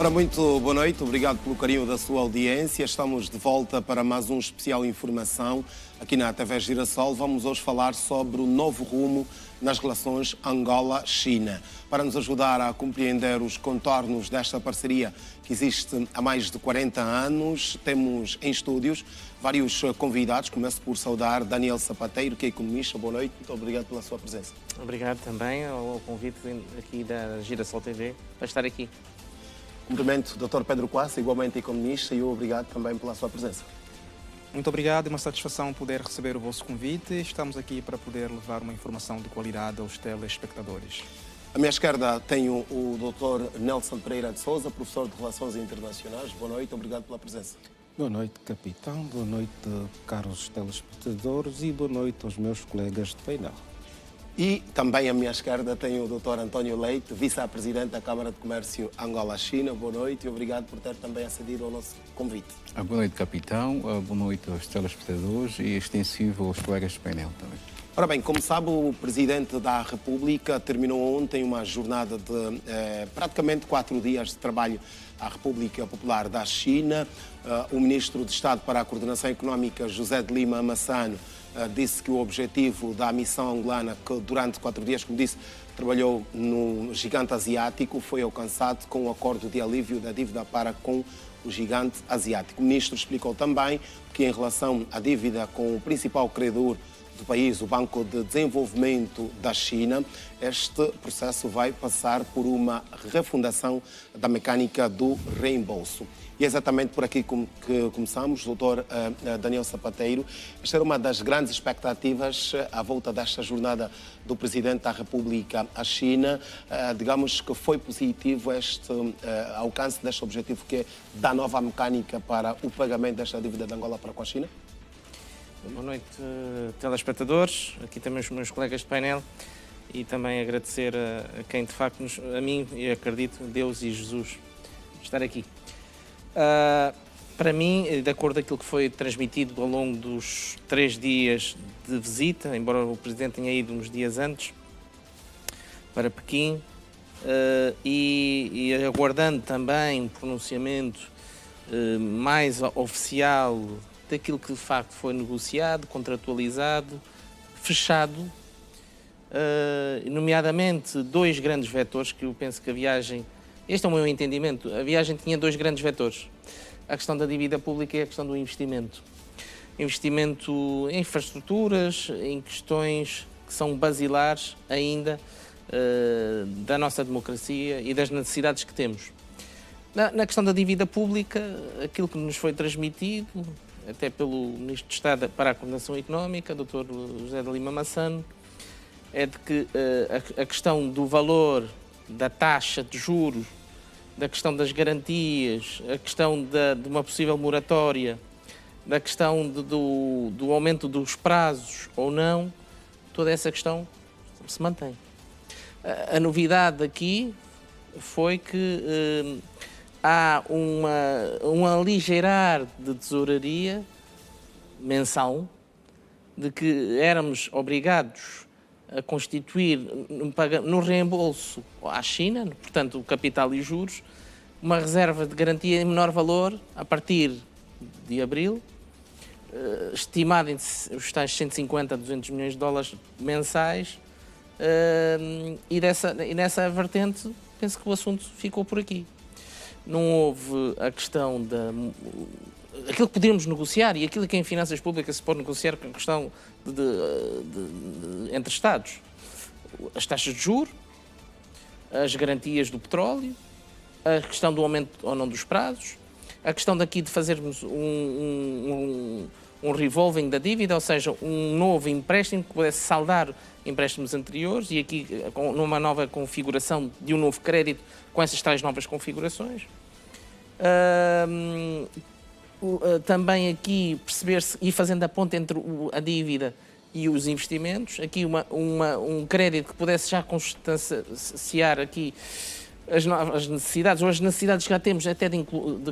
Ora, muito boa noite, obrigado pelo carinho da sua audiência. Estamos de volta para mais um especial Informação aqui na TV Girassol. Vamos hoje falar sobre o novo rumo nas relações Angola-China. Para nos ajudar a compreender os contornos desta parceria que existe há mais de 40 anos, temos em estúdios vários convidados. Começo por saudar Daniel Sapateiro, que é economista. Boa noite, muito obrigado pela sua presença. Obrigado também ao convite aqui da Girassol TV para estar aqui. Cumprimento o Dr. Pedro Quassa, igualmente economista, e obrigado também pela sua presença. Muito obrigado, é uma satisfação poder receber o vosso convite. Estamos aqui para poder levar uma informação de qualidade aos telespectadores. À minha esquerda tenho o Dr. Nelson Pereira de Sousa, professor de Relações Internacionais. Boa noite, obrigado pela presença. Boa noite, capitão. Boa noite, caros telespectadores, e boa noite aos meus colegas de painel. E também à minha esquerda tenho o Dr. António Leite, vice-presidente da Câmara de Comércio Angola-China. Boa noite e obrigado por ter também acedido ao nosso convite. Boa noite, capitão. Boa noite aos telespectadores e extensivo aos colegas de painel também. Ora bem, como sabe, o Presidente da República terminou ontem uma jornada de praticamente 4 dias de trabalho à República Popular da China. O Ministro de Estado para a Coordenação Económica, José de Lima Amassano, disse que o objetivo da missão angolana, que durante 4 dias, como disse, trabalhou no gigante asiático, foi alcançado com o acordo de alívio da dívida para com o gigante asiático. O ministro explicou também que, em relação à dívida com o principal credor do país, o Banco de Desenvolvimento da China, este processo vai passar por uma refundação da mecânica do reembolso. E é exatamente por aqui que começamos, doutor Daniel Sapateiro. Esta era uma das grandes expectativas à volta desta jornada do Presidente da República à China. Digamos que foi positivo este alcance deste objetivo, que é da nova mecânica para o pagamento desta dívida de Angola para com a China? Boa noite, telespectadores, aqui também os meus colegas de painel, e também agradecer a quem de facto, a mim, e acredito, Deus e Jesus, estar aqui. Para mim, de acordo com aquilo que foi transmitido ao longo dos 3 dias de visita, embora o Presidente tenha ido uns dias antes para Pequim, e aguardando também um pronunciamento mais oficial daquilo que de facto foi negociado, contratualizado, fechado, nomeadamente 2 grandes vetores que eu penso que a viagem, este é o meu entendimento, a viagem tinha 2 grandes vetores, a questão da dívida pública e a questão do investimento. Investimento em infraestruturas, em questões que são basilares ainda da nossa democracia e das necessidades que temos. Na questão da dívida pública, aquilo que nos foi transmitido, até pelo Ministro de Estado para a Coordenação Económica, Dr. José de Lima Amassano, é de que a questão do valor da taxa de juros, da questão das garantias, a questão de uma possível moratória, da questão do aumento dos prazos ou não, toda essa questão se mantém. A novidade aqui foi que há um aligeirar de tesouraria mensal, de que éramos obrigados a constituir no reembolso à China, portanto o capital e juros, uma reserva de garantia em menor valor a partir de abril, estimada em os tais 150 a 200 milhões de dólares mensais, e nessa vertente penso que o assunto ficou por aqui. Não houve a questão aquilo que poderíamos negociar e aquilo que em finanças públicas se pode negociar com a questão entre Estados. As taxas de juros, as garantias do petróleo, a questão do aumento ou não dos prazos, a questão daqui de fazermos um revolving da dívida, ou seja, um novo empréstimo que pudesse saldar empréstimos anteriores e aqui numa nova configuração de um novo crédito com essas tais novas configurações. Também aqui perceber-se e fazendo a ponte entre a dívida e os investimentos, aqui um crédito que pudesse já constanciar aqui as necessidades, ou as necessidades que já temos até de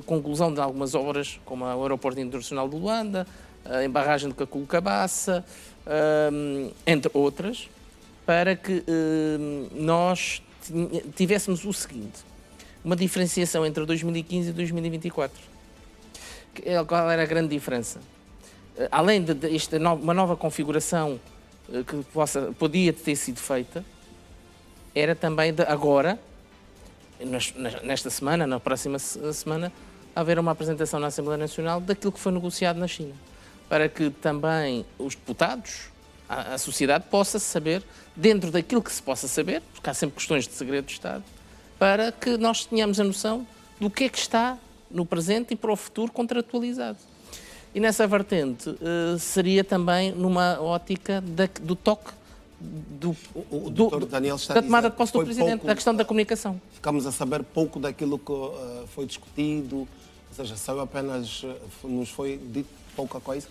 conclusão de algumas obras, como o Aeroporto Internacional de Luanda, a barragem de Cacu-Cabaça, entre outras, para que nós tivéssemos o seguinte: uma diferenciação entre 2015 e 2024. Qual era a grande diferença? Além de uma nova configuração que podia ter sido feita, era também agora, nesta semana, na próxima semana, haver uma apresentação na Assembleia Nacional daquilo que foi negociado na China, para que também os deputados, a sociedade possa saber, dentro daquilo que se possa saber, porque há sempre questões de segredo de Estado, para que nós tenhamos a noção do que é que está no presente e para o futuro contratualizado. E nessa vertente seria também numa ótica do toque o Dr. Daniel está da tomada de posse do Presidente, da questão da comunicação. Ficamos a saber pouco daquilo que foi discutido, ou seja, saiu apenas, nos foi dito pouca coisa?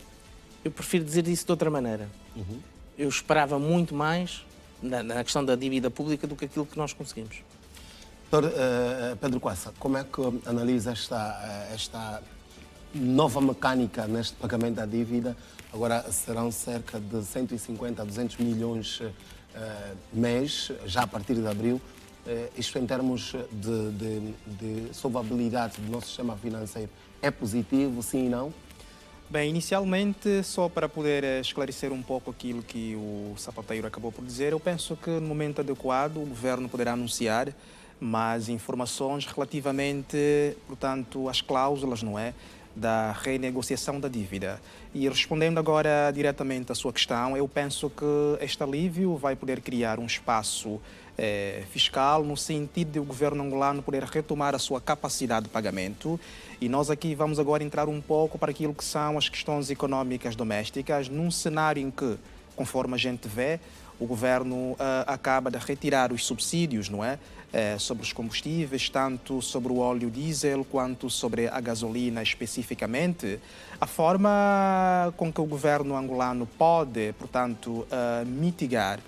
Eu prefiro dizer isso de outra maneira. Eu esperava muito mais na questão da dívida pública do que aquilo que nós conseguimos. Dr. Pedro Quassa, como é que analisa esta nova mecânica neste pagamento da dívida? Agora serão cerca de 150 a 200 milhões mês, já a partir de abril. Isto em termos de solvabilidade do nosso sistema financeiro é positivo, sim e não? Bem, inicialmente, só para poder esclarecer um pouco aquilo que o sapateiro acabou por dizer, eu penso que no momento adequado o Governo poderá anunciar mais informações relativamente, portanto, às cláusulas, não é, da renegociação da dívida. E respondendo agora diretamente à sua questão, eu penso que este alívio vai poder criar um espaço fiscal no sentido de o governo angolano poder retomar a sua capacidade de pagamento. E nós aqui vamos agora entrar um pouco para aquilo que são as questões económicas domésticas, num cenário em que, conforme a gente vê, o governo acaba de retirar os subsídios, não é? Sobre os combustíveis, tanto sobre o óleo diesel quanto sobre a gasolina especificamente. A forma com que o governo angolano pode, portanto, mitigar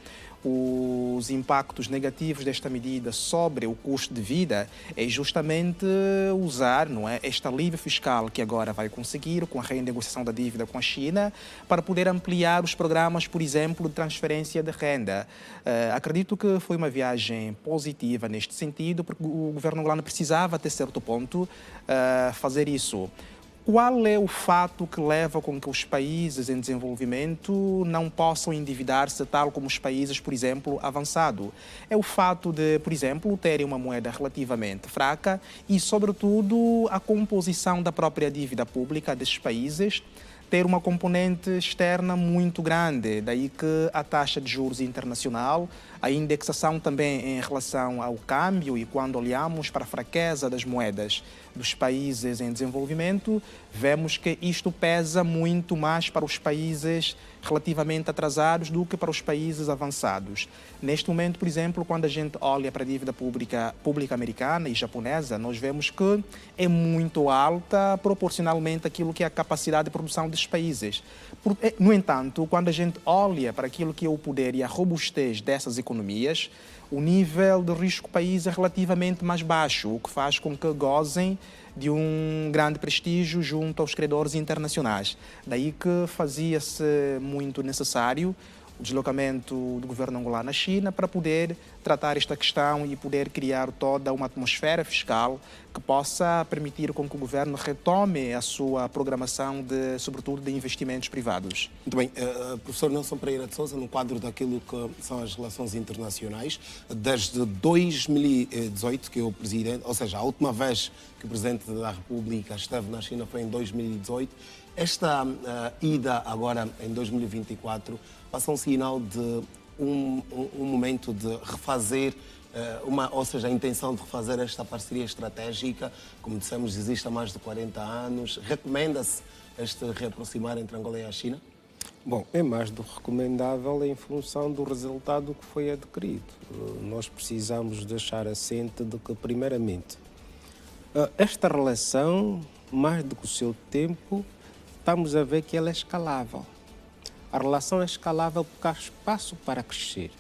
os impactos negativos desta medida sobre o custo de vida é justamente usar, não é, este alívio fiscal que agora vai conseguir com a renegociação da dívida com a China para poder ampliar os programas, por exemplo, de transferência de renda. Acredito que foi uma viagem positiva neste sentido, porque o governo angolano precisava, até certo ponto, fazer isso. Qual é o fato que leva com que os países em desenvolvimento não possam endividar-se tal como os países, por exemplo, avançados? É o fato de, por exemplo, terem uma moeda relativamente fraca e, sobretudo, a composição da própria dívida pública desses países ter uma componente externa muito grande, daí que a taxa de juros internacional, a indexação também em relação ao câmbio, e quando olhamos para a fraqueza das moedas dos países em desenvolvimento, vemos que isto pesa muito mais para os países relativamente atrasados do que para os países avançados. Neste momento, por exemplo, quando a gente olha para a dívida pública americana e japonesa, nós vemos que é muito alta proporcionalmente àquilo que é a capacidade de produção desses países. No entanto, quando a gente olha para aquilo que é o poder e a robustez dessas economias, o nível de risco país é relativamente mais baixo, o que faz com que gozem de um grande prestígio junto aos credores internacionais. Daí que fazia-se muito necessário o deslocamento do governo angolano à China para poder tratar esta questão e poder criar toda uma atmosfera fiscal que possa permitir com que o governo retome a sua programação, sobretudo de investimentos privados. Muito bem. Professor Nelson Pereira de Sousa, no quadro daquilo que são as relações internacionais, desde 2018 que o Presidente, ou seja, a última vez que o Presidente da República esteve na China foi em 2018, esta ida agora em 2024 passa um sinal de um momento de refazer, ou seja, a intenção de refazer esta parceria estratégica, como dissemos, existe há mais de 40 anos. Recomenda-se este reaproximar entre Angola e a China? Bom, é mais do recomendável em função do resultado que foi adquirido. Nós precisamos deixar assente de que, primeiramente, esta relação, mais do que o seu tempo, estamos a ver que ela é escalável. A relação é escalável porque há espaço para crescer,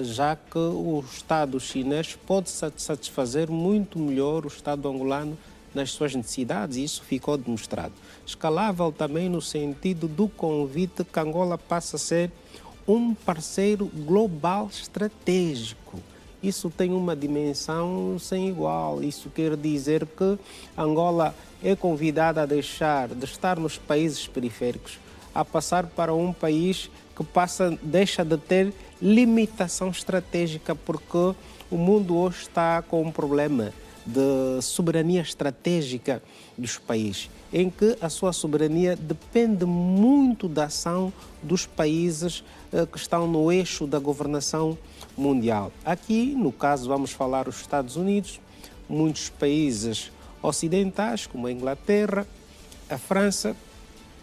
já que o Estado chinês pode satisfazer muito melhor o Estado angolano nas suas necessidades, e isso ficou demonstrado. Escalável também no sentido do convite que Angola passa a ser um parceiro global estratégico. isso tem uma dimensão sem igual. Isso quer dizer que Angola é convidada a deixar de estar nos países periféricos, a passar para um país que deixa de ter limitação estratégica, porque o mundo hoje está com um problema de soberania estratégica dos países, em que a sua soberania depende muito da ação dos países que estão no eixo da governação mundial. Aqui, no caso, vamos falar os Estados Unidos, muitos países ocidentais, como a Inglaterra, a França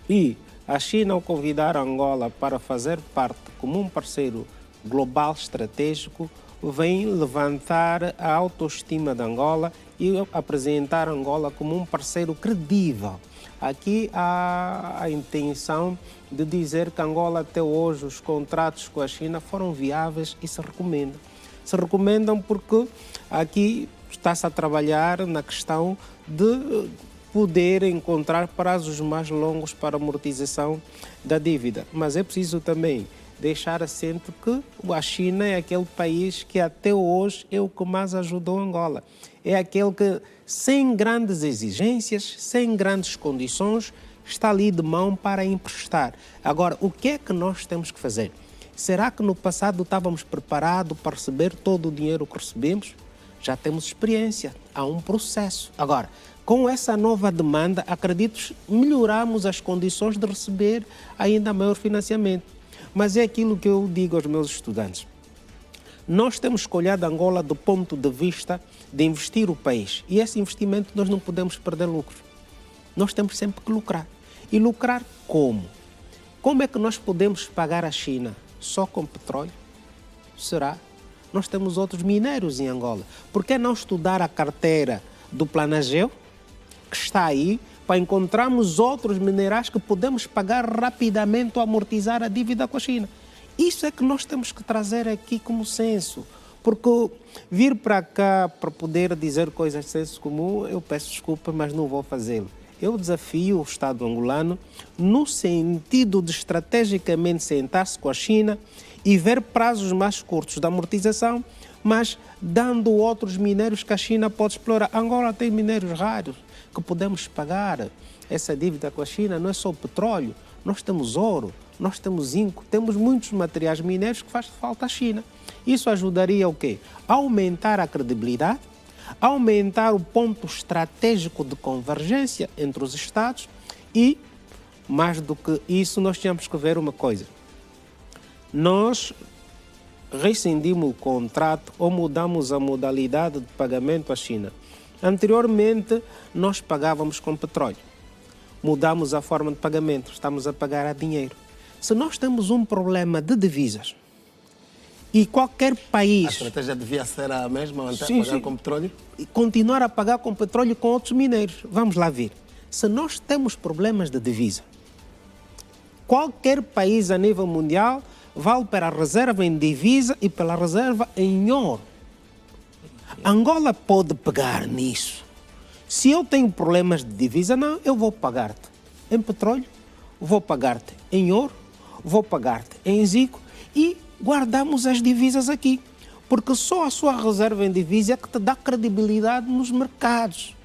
e a China, ao convidar Angola para fazer parte como um parceiro global estratégico, vem levantar a autoestima de Angola e apresentar Angola como um parceiro credível. Aqui há a intenção de dizer que Angola, até hoje, os contratos com a China foram viáveis e se recomendam. Se recomendam porque aqui está-se a trabalhar na questão de poder encontrar prazos mais longos para amortização da dívida. Mas é preciso também deixar assente que a China é aquele país que até hoje é o que mais ajudou Angola. É aquele que, sem grandes exigências, sem grandes condições, está ali de mão para emprestar. Agora, o que é que nós temos que fazer? Será que no passado estávamos preparados para receber todo o dinheiro que recebemos? Já temos experiência, há um processo. Agora, com essa nova demanda, acredito, melhoramos as condições de receber ainda maior financiamento. Mas é aquilo que eu digo aos meus estudantes. Nós temos que olhar Angola do ponto de vista de investir o país. E esse investimento nós não podemos perder lucro. Nós temos sempre que lucrar. E lucrar como? Como é que nós podemos pagar a China? Só com petróleo? Será? Nós temos outros minérios em Angola. Por que não estudar a carteira do Planageu, que está aí, para encontrarmos outros minerais que podemos pagar rapidamente ou amortizar a dívida com a China? Isso é que nós temos que trazer aqui como senso. Porque vir para cá para poder dizer coisas de senso comum, eu peço desculpa, mas não vou fazê-lo. Eu desafio o Estado angolano no sentido de estrategicamente sentar-se com a China e ver prazos mais curtos de amortização, mas dando outros minérios que a China pode explorar. Angola tem minérios raros que podemos pagar. Essa dívida com a China não é só o petróleo, nós temos ouro, nós temos zinco, temos muitos materiais minérios que faz falta à China. Isso ajudaria o quê? A aumentar a credibilidade, aumentar o ponto estratégico de convergência entre os Estados e, mais do que isso, nós temos que ver uma coisa. Nós rescindimos o contrato ou mudamos a modalidade de pagamento à China. Anteriormente, nós pagávamos com petróleo. Mudamos a forma de pagamento, estamos a pagar a dinheiro. Se nós temos um problema de divisas e qualquer país... A estratégia devia ser a mesma, pagar com petróleo? E continuar a pagar com petróleo e com outros minérios. Vamos lá ver. Se nós temos problemas de divisa, qualquer país a nível mundial vale para a reserva em divisa e pela reserva em ouro. Angola pode pegar nisso. Se eu tenho problemas de divisa, não, eu vou pagar-te em petróleo, vou pagar-te em ouro, vou pagar-te em zinco e guardamos as divisas aqui. Porque só a sua reserva em divisa é que te dá credibilidade nos mercados.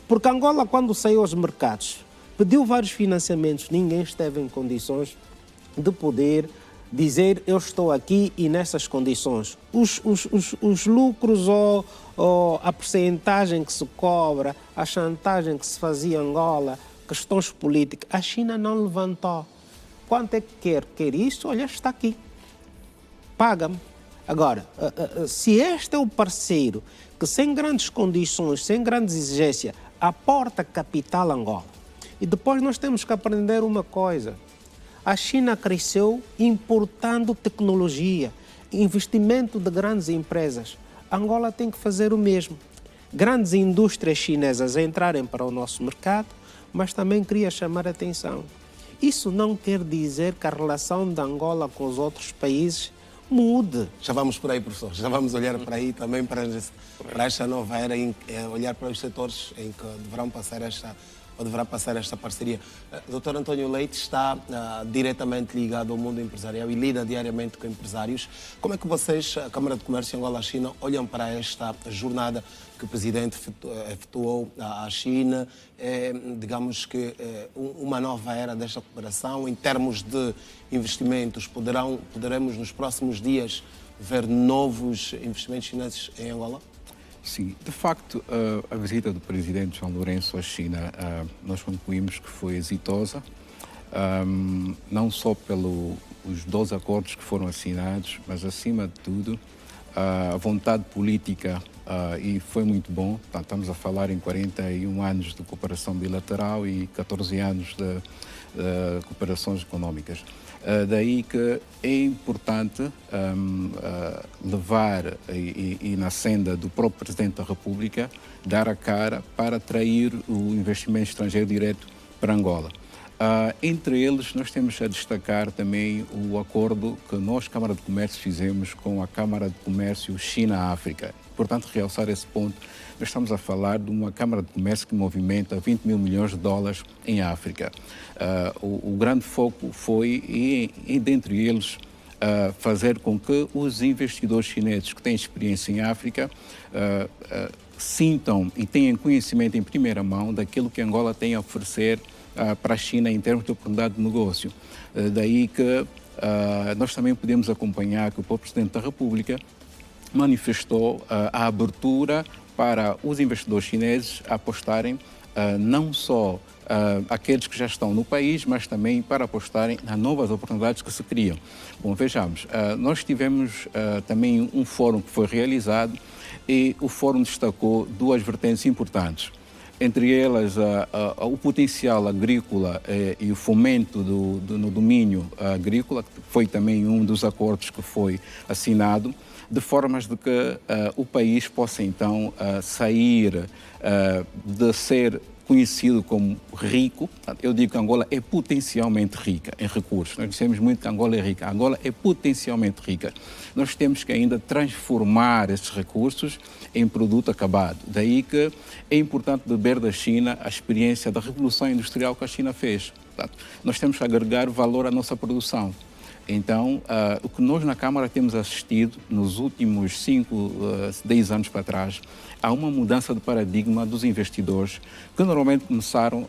Porque Angola, quando saiu aos mercados, pediu vários financiamentos, ninguém esteve em condições de poder dizer eu estou aqui e nessas condições. Os lucros ou a percentagem que se cobra, a chantagem que se fazia em Angola, questões políticas, a China não levantou. Quanto é que quer? Quer isso? Olha, está aqui. Paga-me. Agora, se este é o parceiro que sem grandes condições, sem grandes exigências, aporta capital a Angola, e depois nós temos que aprender uma coisa. A China cresceu importando tecnologia, investimento de grandes empresas. Angola tem que fazer o mesmo. Grandes indústrias chinesas entrarem para o nosso mercado, mas também queria chamar a atenção. Isso não quer dizer que a relação de Angola com os outros países mude. Já vamos por aí, professor. Já vamos olhar para aí também para esta nova era, olhar para os setores em que deverão passar esta ou deverá passar esta parceria. Dr. António Leite está diretamente ligado ao mundo empresarial e lida diariamente com empresários. Como é que vocês, a Câmara de Comércio Angola-China, olham para esta jornada que o Presidente efetuou à China? Digamos que uma nova era desta cooperação em termos de investimentos. Poderemos nos próximos dias ver novos investimentos chineses em Angola? Sim, de facto, a visita do Presidente João Lourenço à China, nós concluímos que foi exitosa, não só pelos 12 acordos que foram assinados, mas, acima de tudo, a vontade política, e foi muito bom. Portanto, estamos a falar em 41 anos de cooperação bilateral e 14 anos de cooperações económicas. Daí que é importante levar e na senda do próprio Presidente da República, dar a cara para atrair o investimento estrangeiro direto para Angola. Entre eles, nós temos a destacar também o acordo que nós, Câmara de Comércio, fizemos com a Câmara de Comércio China-África. Portanto, realçar esse ponto, nós estamos a falar de uma Câmara de Comércio que movimenta 20 mil milhões de dólares em África. O grande foco foi, e dentre eles, fazer com que os investidores chineses que têm experiência em África sintam e tenham conhecimento em primeira mão daquilo que Angola tem a oferecer para a China em termos de oportunidade de negócio. Daí que nós também podemos acompanhar que o próprio Presidente da República manifestou a abertura para os investidores chineses apostarem não só aqueles que já estão no país, mas também para apostarem nas novas oportunidades que se criam. Bom, vejamos, nós tivemos também um fórum que foi realizado e o fórum destacou duas vertentes importantes. Entre elas, o potencial agrícola e o fomento no domínio agrícola, que foi também um dos acordos que foi assinado, de formas de que o país possa, então, sair de ser conhecido como rico. Eu digo que Angola é potencialmente rica em recursos. Nós dizemos muito que Angola é rica. Angola é potencialmente rica. Nós temos que ainda transformar esses recursos em produto acabado. Daí que é importante beber da China a experiência da revolução industrial que a China fez. Portanto, nós temos que agregar valor à nossa produção. Então, o que nós na Câmara temos assistido nos últimos 10 anos para trás, há uma mudança de paradigma dos investidores que normalmente começaram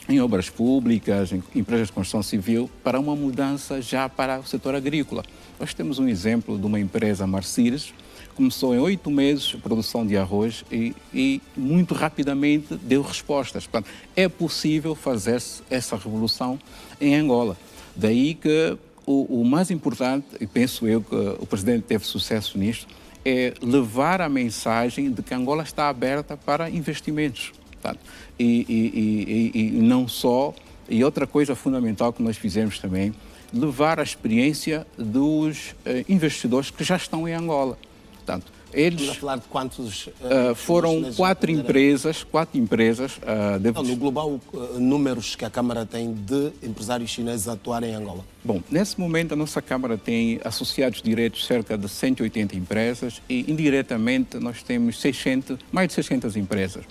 em obras públicas, em empresas de construção civil, para uma mudança já para o setor agrícola. Nós temos um exemplo de uma empresa, Marcires, começou em 8 meses a produção de arroz e muito rapidamente deu respostas. Portanto, é possível fazer essa revolução em Angola. Daí que o mais importante, e penso eu que o Presidente teve sucesso nisto, é levar a mensagem de que Angola está aberta para investimentos. Portanto, e não só, e outra coisa fundamental que nós fizemos também, levar a experiência dos investidores que já estão em Angola. Portanto, eles Estamos a falar de quantos? Foram 4 empresas. Não, no global, números que a Câmara tem de empresários chineses a atuar em Angola. Bom, nesse momento a nossa Câmara tem associados diretos cerca de 180 empresas e indiretamente nós temos mais de 600 empresas.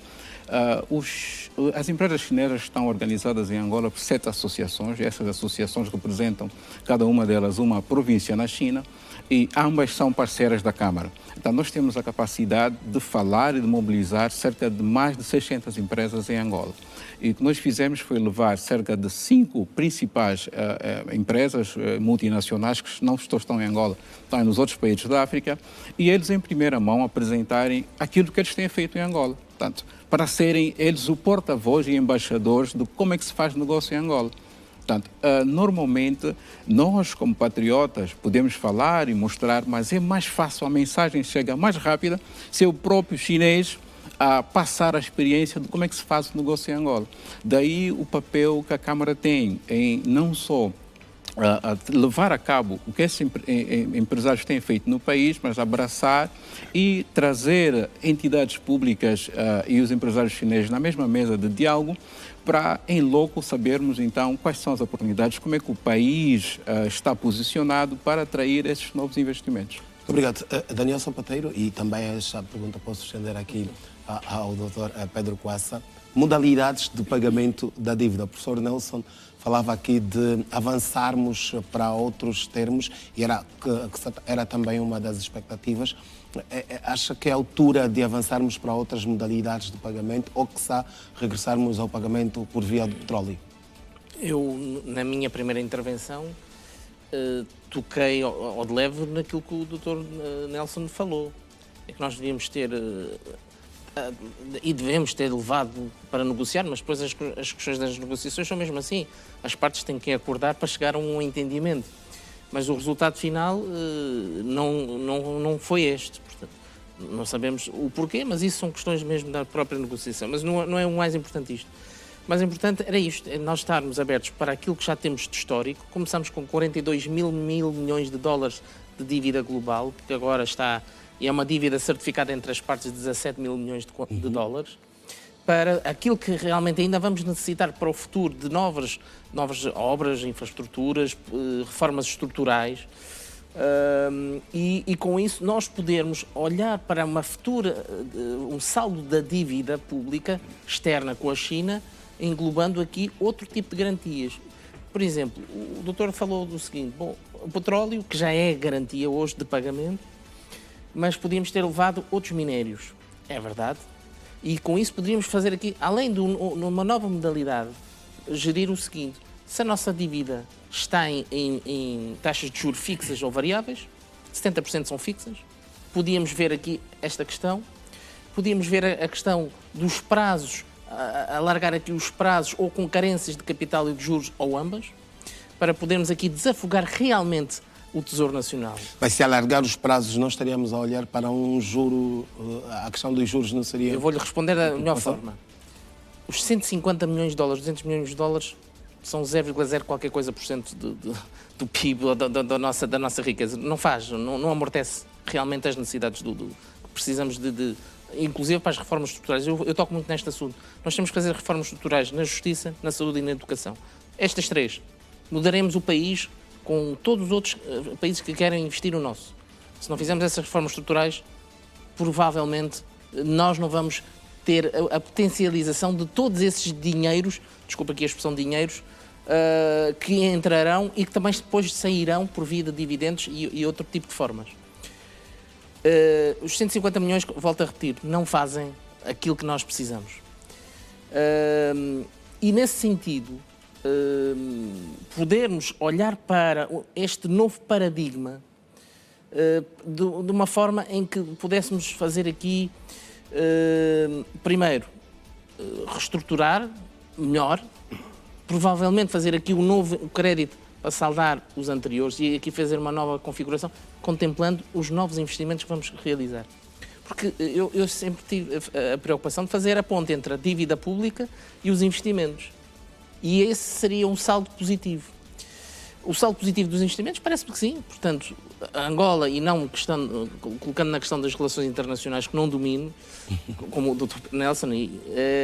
As empresas chinesas estão organizadas em Angola por 7 associações. Essas associações representam, cada uma delas, uma província na China e ambas são parceiras da Câmara. Então, nós temos a capacidade de falar e de mobilizar cerca de mais de 600 empresas em Angola. E o que nós fizemos foi levar cerca de 5 principais empresas multinacionais que não estão em Angola, estão nos outros países da África, e eles, em primeira mão, apresentarem aquilo que eles têm feito em Angola. Portanto, para serem eles o porta-voz e embaixadores de como é que se faz negócio em Angola. Portanto, normalmente, nós, como patriotas, podemos falar e mostrar, mas é mais fácil, a mensagem chega mais rápida se o próprio chinês a passar a experiência de como é que se faz o negócio em Angola. Daí o papel que a Câmara tem em não só a levar a cabo o que esses empresários têm feito no país, mas abraçar e trazer entidades públicas e os empresários chineses na mesma mesa de diálogo para, em loco, sabermos, então, quais são as oportunidades, como é que o país está posicionado para atrair esses novos investimentos. Obrigado. Daniel Sapateiro, e também essa pergunta posso estender aqui ao Dr. Pedro Quassa, modalidades de pagamento da dívida. O professor Nelson falava aqui de avançarmos para outros termos e era também uma das expectativas. Acha que é a altura de avançarmos para outras modalidades de pagamento ou quiçá regressarmos ao pagamento por via do petróleo? Eu, na minha primeira intervenção, toquei ao de leve naquilo que o Dr. Nelson falou. É que nós devíamos ter e devemos ter levado para negociar, mas depois as questões das negociações são mesmo assim. As partes têm que acordar para chegar a um entendimento. Mas o resultado final não foi este. Portanto, não sabemos o porquê, mas isso são questões mesmo da própria negociação. Mas não é o mais importante isto. O mais importante era isto, é nós estarmos abertos para aquilo que já temos de histórico. Começamos com 42 mil milhões de dólares de dívida global, que agora está... E é uma dívida certificada entre as partes de 17 mil milhões de dólares, para aquilo que realmente ainda vamos necessitar para o futuro de novas obras, infraestruturas, reformas estruturais, e com isso nós podermos olhar para uma futura, um saldo da dívida pública externa com a China, englobando aqui outro tipo de garantias. Por exemplo, o doutor falou do seguinte, bom, o petróleo, que já é garantia hoje de pagamento, mas podíamos ter levado outros minérios, é verdade, e com isso poderíamos fazer aqui, além de uma nova modalidade, gerir o seguinte, se a nossa dívida está em taxas de juros fixas ou variáveis, 70% são fixas, podíamos ver aqui esta questão, podíamos ver a questão dos prazos, alargar aqui os prazos ou com carências de capital e de juros ou ambas, para podermos aqui desafogar realmente o Tesouro Nacional. Mas se alargar os prazos, não estaríamos a olhar para um juro... A questão dos juros não seria... Eu vou-lhe responder da melhor forma. Os 150 milhões de dólares, 200 milhões de dólares, são 0,0 qualquer coisa por cento do PIB, da nossa riqueza. Não faz, não amortece realmente as necessidades que precisamos inclusive para as reformas estruturais. Eu toco muito neste assunto. Nós temos que fazer reformas estruturais na justiça, na saúde e na educação. Estas três. Mudaremos o país com todos os outros países que querem investir no nosso. Se não fizermos essas reformas estruturais, provavelmente nós não vamos ter a potencialização de todos esses dinheiros, desculpa aqui a expressão dinheiros, que entrarão e que também depois sairão por via de dividendos e outro tipo de formas. Os 150 milhões, volto a repetir, não fazem aquilo que nós precisamos. E nesse sentido, podermos olhar para este novo paradigma de uma forma em que pudéssemos fazer aqui, primeiro, reestruturar melhor, provavelmente fazer aqui um novo crédito para saldar os anteriores e aqui fazer uma nova configuração, contemplando os novos investimentos que vamos realizar. Porque eu sempre tive a preocupação de fazer a ponte entre a dívida pública e os investimentos. E esse seria um saldo positivo. O saldo positivo dos investimentos parece-me que sim. Portanto, a Angola, e não colocando na questão das relações internacionais que não domino, como o Dr. Nelson,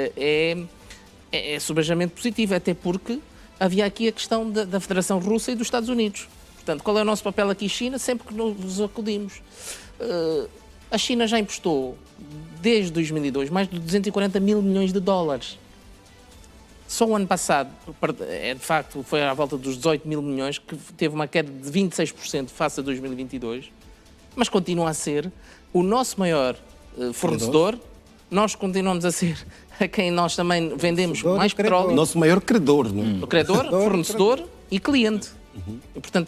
é sobrejamente positivo, até porque havia aqui a questão da Federação Russa e dos Estados Unidos. Portanto, qual é o nosso papel aqui, China, sempre que nos acudimos? A China já emprestou, desde 2002, mais de 240 mil milhões de dólares. Só o ano passado, de facto, foi à volta dos 18 mil milhões, que teve uma queda de 26% face a 2022, mas continua a ser o nosso maior fornecedor. Nós continuamos a ser a quem nós também vendemos mais petróleo. Nosso maior credor, não é? Credor, fornecedor e cliente. E, portanto,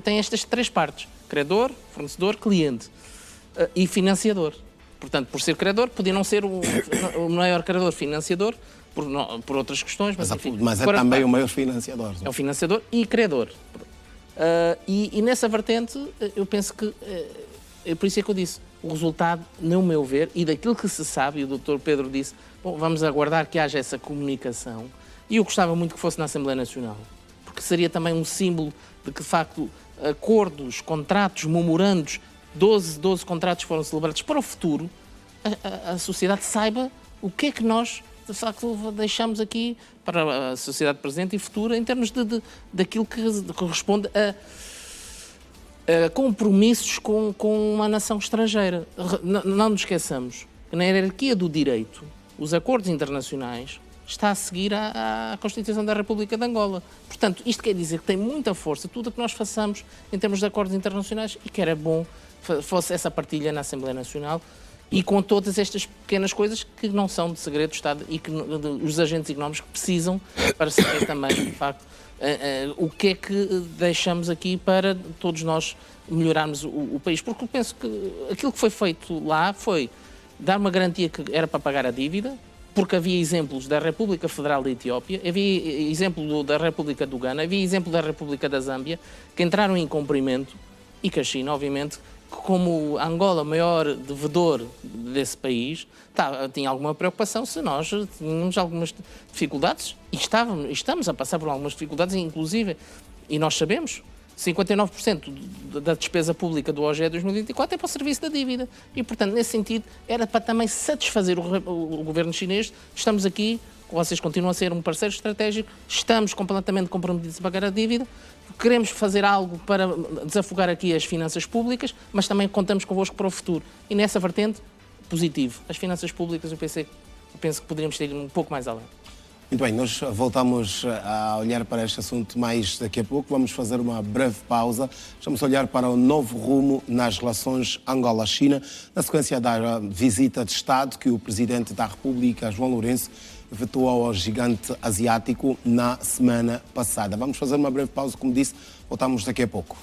tem estas três partes. Credor, fornecedor, cliente e financiador. Portanto, por ser credor, podia não ser o maior credor financiador, por outras questões, mas enfim. Mas é também o maior financiador. É o financiador e credor. E nessa vertente, eu penso que, por isso é que eu disse, o resultado, no meu ver, e daquilo que se sabe, e o Dr. Pedro disse, bom, vamos aguardar que haja essa comunicação, e eu gostava muito que fosse na Assembleia Nacional, porque seria também um símbolo de que, de facto, acordos, contratos, memorandos, 12 contratos foram celebrados para o futuro, a sociedade saiba o que é que nós, de facto, deixamos aqui para a sociedade presente e futura em termos daquilo que corresponde a compromissos com uma nação estrangeira. Não nos esqueçamos, que na hierarquia do direito, os acordos internacionais está a seguir à Constituição da República de Angola. Portanto, isto quer dizer que tem muita força tudo o que nós façamos em termos de acordos internacionais e que era bom fosse essa partilha na Assembleia Nacional e com todas estas pequenas coisas que não são de segredo do Estado e que os agentes económicos precisam para saber também, de facto, o que é que deixamos aqui para todos nós melhorarmos o país. Porque eu penso que aquilo que foi feito lá foi dar uma garantia que era para pagar a dívida, porque havia exemplos da República Federal da Etiópia, havia exemplo da República do Ghana, havia exemplo da República da Zâmbia, que entraram em cumprimento, e que a China, obviamente, como Angola, maior devedor desse país, tinha alguma preocupação se nós tínhamos algumas dificuldades, e estamos a passar por algumas dificuldades, inclusive, e nós sabemos, 59% da despesa pública do OGE 2024 é para o serviço da dívida. E, portanto, nesse sentido, era para também satisfazer o governo chinês. Estamos aqui, vocês continuam a ser um parceiro estratégico, estamos completamente comprometidos a pagar a dívida, queremos fazer algo para desafogar aqui as finanças públicas, mas também contamos convosco para o futuro. E nessa vertente, positivo. As finanças públicas, eu penso que poderíamos ir um pouco mais além. Muito bem, nós voltamos a olhar para este assunto mais daqui a pouco. Vamos fazer uma breve pausa. Vamos olhar para o novo rumo nas relações Angola-China, na sequência da visita de Estado que o Presidente da República, João Lourenço, efetuou ao gigante asiático na semana passada. Vamos fazer uma breve pausa, como disse, voltamos daqui a pouco.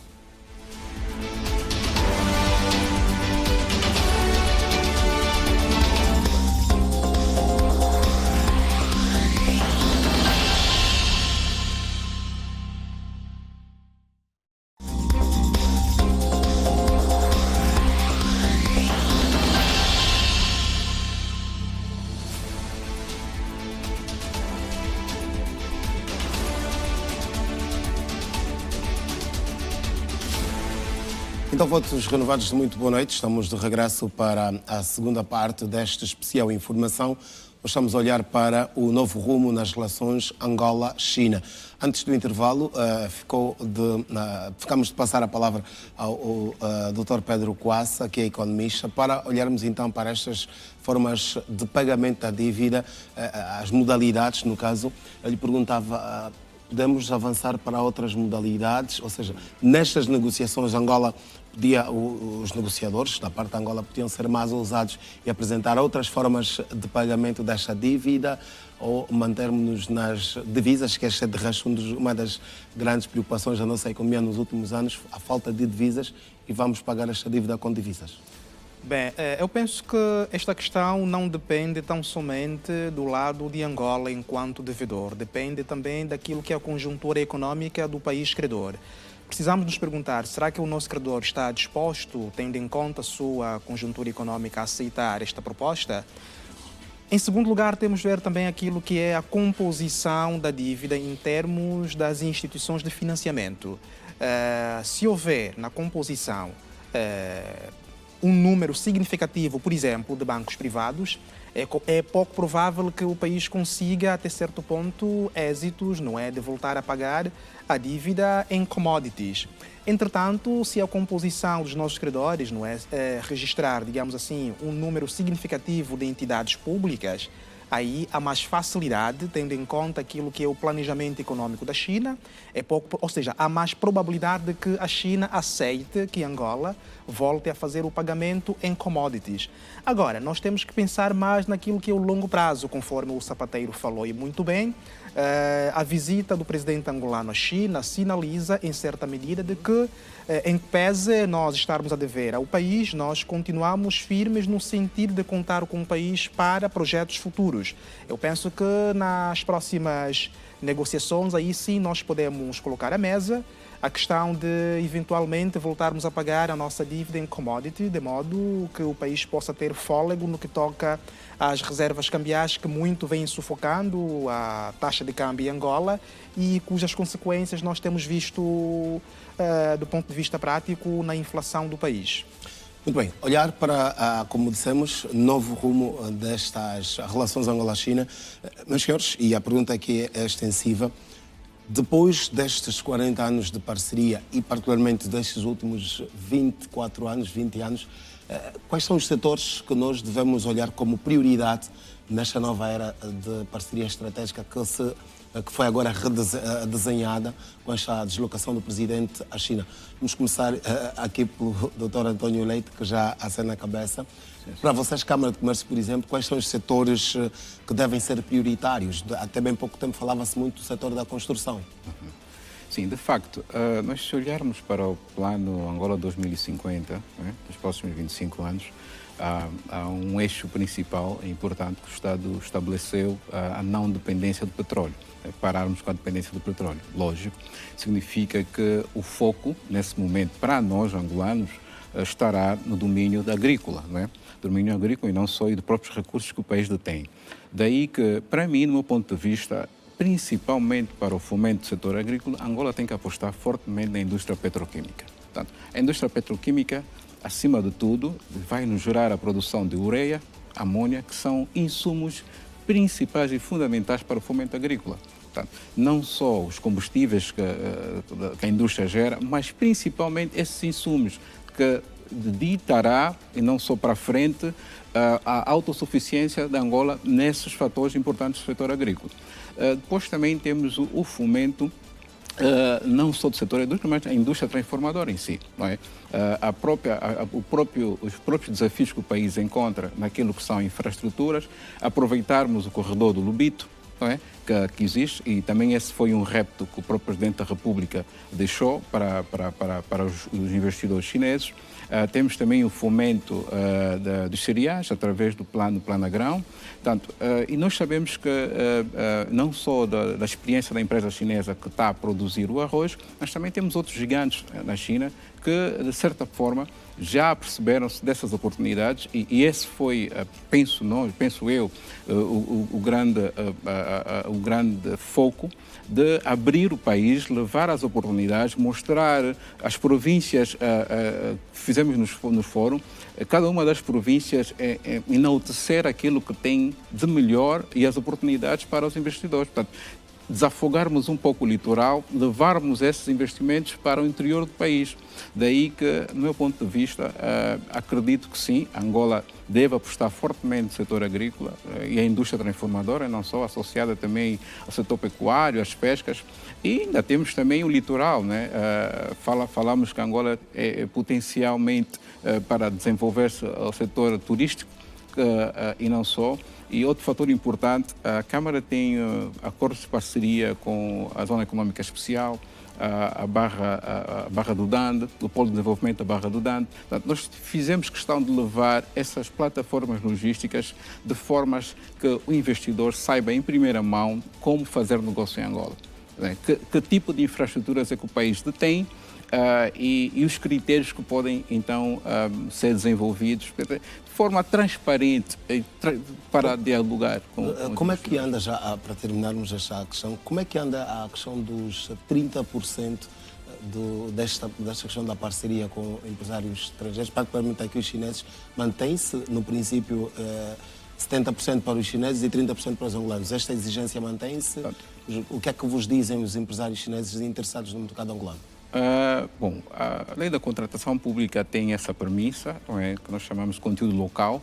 Então, votos renovados de muito boa noite. Estamos de regresso para a segunda parte desta especial informação. Nós estamos a olhar para o novo rumo nas relações Angola-China. Antes do intervalo, ficamos de passar a palavra ao Dr. Pedro Coassa, que é economista, para olharmos então para estas formas de pagamento da dívida, as modalidades, no caso. Eu lhe perguntava, podemos avançar para outras modalidades? Ou seja, nestas negociações, os negociadores da parte da Angola podiam ser mais ousados e apresentar outras formas de pagamento desta dívida, ou mantermos-nos nas divisas, que esta é de resto uma das grandes preocupações da nossa economia nos últimos anos, a falta de divisas, e vamos pagar esta dívida com divisas? Bem, eu penso que esta questão não depende tão somente do lado de Angola enquanto devedor, depende também daquilo que é a conjuntura econômica do país credor. Precisamos nos perguntar, será que o nosso credor está disposto, tendo em conta a sua conjuntura econômica, a aceitar esta proposta? Em segundo lugar, temos de ver também aquilo que é a composição da dívida em termos das instituições de financiamento. Se houver na composição um número significativo, por exemplo, de bancos privados, é pouco provável que o país consiga, até certo ponto, êxitos, não é, de voltar a pagar a dívida em commodities. Entretanto, se a composição dos nossos credores, não é, registrar, digamos assim, um número significativo de entidades públicas, aí há mais facilidade, tendo em conta aquilo que é o planejamento econômico da China, ou seja, há mais probabilidade de que a China aceite que Angola volte a fazer o pagamento em commodities. Agora, nós temos que pensar mais naquilo que é o longo prazo, conforme o Sapateiro falou e muito bem. A visita do presidente angolano à China sinaliza, em certa medida, de que, em pese nós estarmos a dever ao país, nós continuamos firmes no sentido de contar com o país para projetos futuros. Eu penso que nas próximas negociações, aí sim nós podemos colocar à mesa a questão de, eventualmente, voltarmos a pagar a nossa dívida em commodity, de modo que o país possa ter fôlego no que toca às reservas cambiais que muito vêm sufocando a taxa de câmbio em Angola e cujas consequências nós temos visto, do ponto de vista prático, na inflação do país. Muito bem, olhar para, como dissemos, novo rumo destas relações Angola-China. Meus senhores, e a pergunta aqui é extensiva, depois destes 40 anos de parceria e particularmente destes últimos 24 anos, 20 anos, Quais são os setores que nós devemos olhar como prioridade nesta nova era de parceria estratégica que foi agora redesenhada com esta deslocação do presidente à China? Vamos começar aqui pelo Dr. António Leite, que já acena a cabeça. Para vocês, Câmara de Comércio, por exemplo, quais são os setores que devem ser prioritários? Até bem pouco tempo falava-se muito do setor da construção. Sim, de facto, nós se olharmos para o plano Angola 2050, dos próximos 25 anos, há um eixo principal importante que o Estado estabeleceu, a não dependência do petróleo. Pararmos com a dependência do petróleo. Lógico, significa que o foco, nesse momento, para nós, angolanos, estará no domínio agrícola, não é? Domínio agrícola e não só, e dos próprios recursos que o país detém. Daí que, para mim, no meu ponto de vista, principalmente para o fomento do setor agrícola, Angola tem que apostar fortemente na indústria petroquímica. Portanto, a indústria petroquímica, acima de tudo, vai nos gerar a produção de ureia, amônia, que são insumos principais e fundamentais para o fomento agrícola. Portanto, não só os combustíveis que a indústria gera, mas principalmente esses insumos que ditará, e não só para frente, a autossuficiência da Angola nesses fatores importantes do setor agrícola. Depois também temos o fomento não só do setor agrícola, mas a indústria transformadora em si. Não é? Os próprios desafios que o país encontra naquilo que são infraestruturas, aproveitarmos o corredor do Lubito, não é? que existe, e também esse foi um repto que o próprio Presidente da República deixou para os investidores chineses. Temos também o fomento dos cereais através do plano Planagrão. Portanto, e nós sabemos que não só da experiência da empresa chinesa que está a produzir o arroz, mas também temos outros gigantes na China que, de certa forma, já perceberam-se dessas oportunidades e esse foi, penso eu, o grande foco de abrir o país, levar as oportunidades, mostrar as províncias, fizemos no fórum, cada uma das províncias enaltecer aquilo que tem de melhor e as oportunidades para os investidores. Portanto, desafogarmos um pouco o litoral, levarmos esses investimentos para o interior do país. Daí que, do meu ponto de vista, acredito que sim, Angola deve apostar fortemente no setor agrícola e a indústria transformadora, não só, associada também ao setor pecuário, às pescas. E ainda temos também o litoral, né? Falamos que Angola é potencialmente para desenvolver-se o setor turístico e não só. E outro fator importante, a Câmara tem acordos de parceria com a Zona Econômica Especial, a Barra do Dande, o Polo de Desenvolvimento da Barra do Dande. Portanto, nós fizemos questão de levar essas plataformas logísticas de formas que o investidor saiba em primeira mão como fazer negócio em Angola. Que tipo de infraestruturas é que o país detém, e os critérios que podem, então, ser desenvolvidos de forma transparente para dialogar com como é que anda, já para terminarmos esta questão, como é que anda a questão dos 30% desta questão da parceria com empresários estrangeiros? Particularmente aqui os chineses, mantém-se, no princípio, 70% para os chineses e 30% para os angolanos. Esta exigência mantém-se? O que é que vos dizem os empresários chineses interessados no mercado angolano? Bom, a lei da contratação pública tem essa premissa, que nós chamamos de conteúdo local,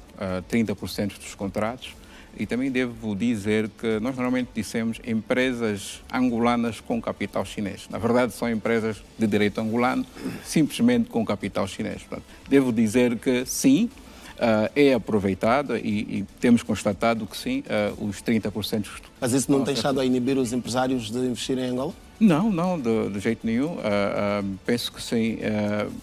30% dos contratos. E também devo dizer que nós normalmente dissemos empresas angolanas com capital chinês. Na verdade, são empresas de direito angolano, simplesmente com capital chinês. Portanto, devo dizer que sim, é aproveitada e temos constatado que sim, os 30%. Mas isso não tem estado a inibir os empresários de investirem em Angola? Não, de jeito nenhum. Penso que sim.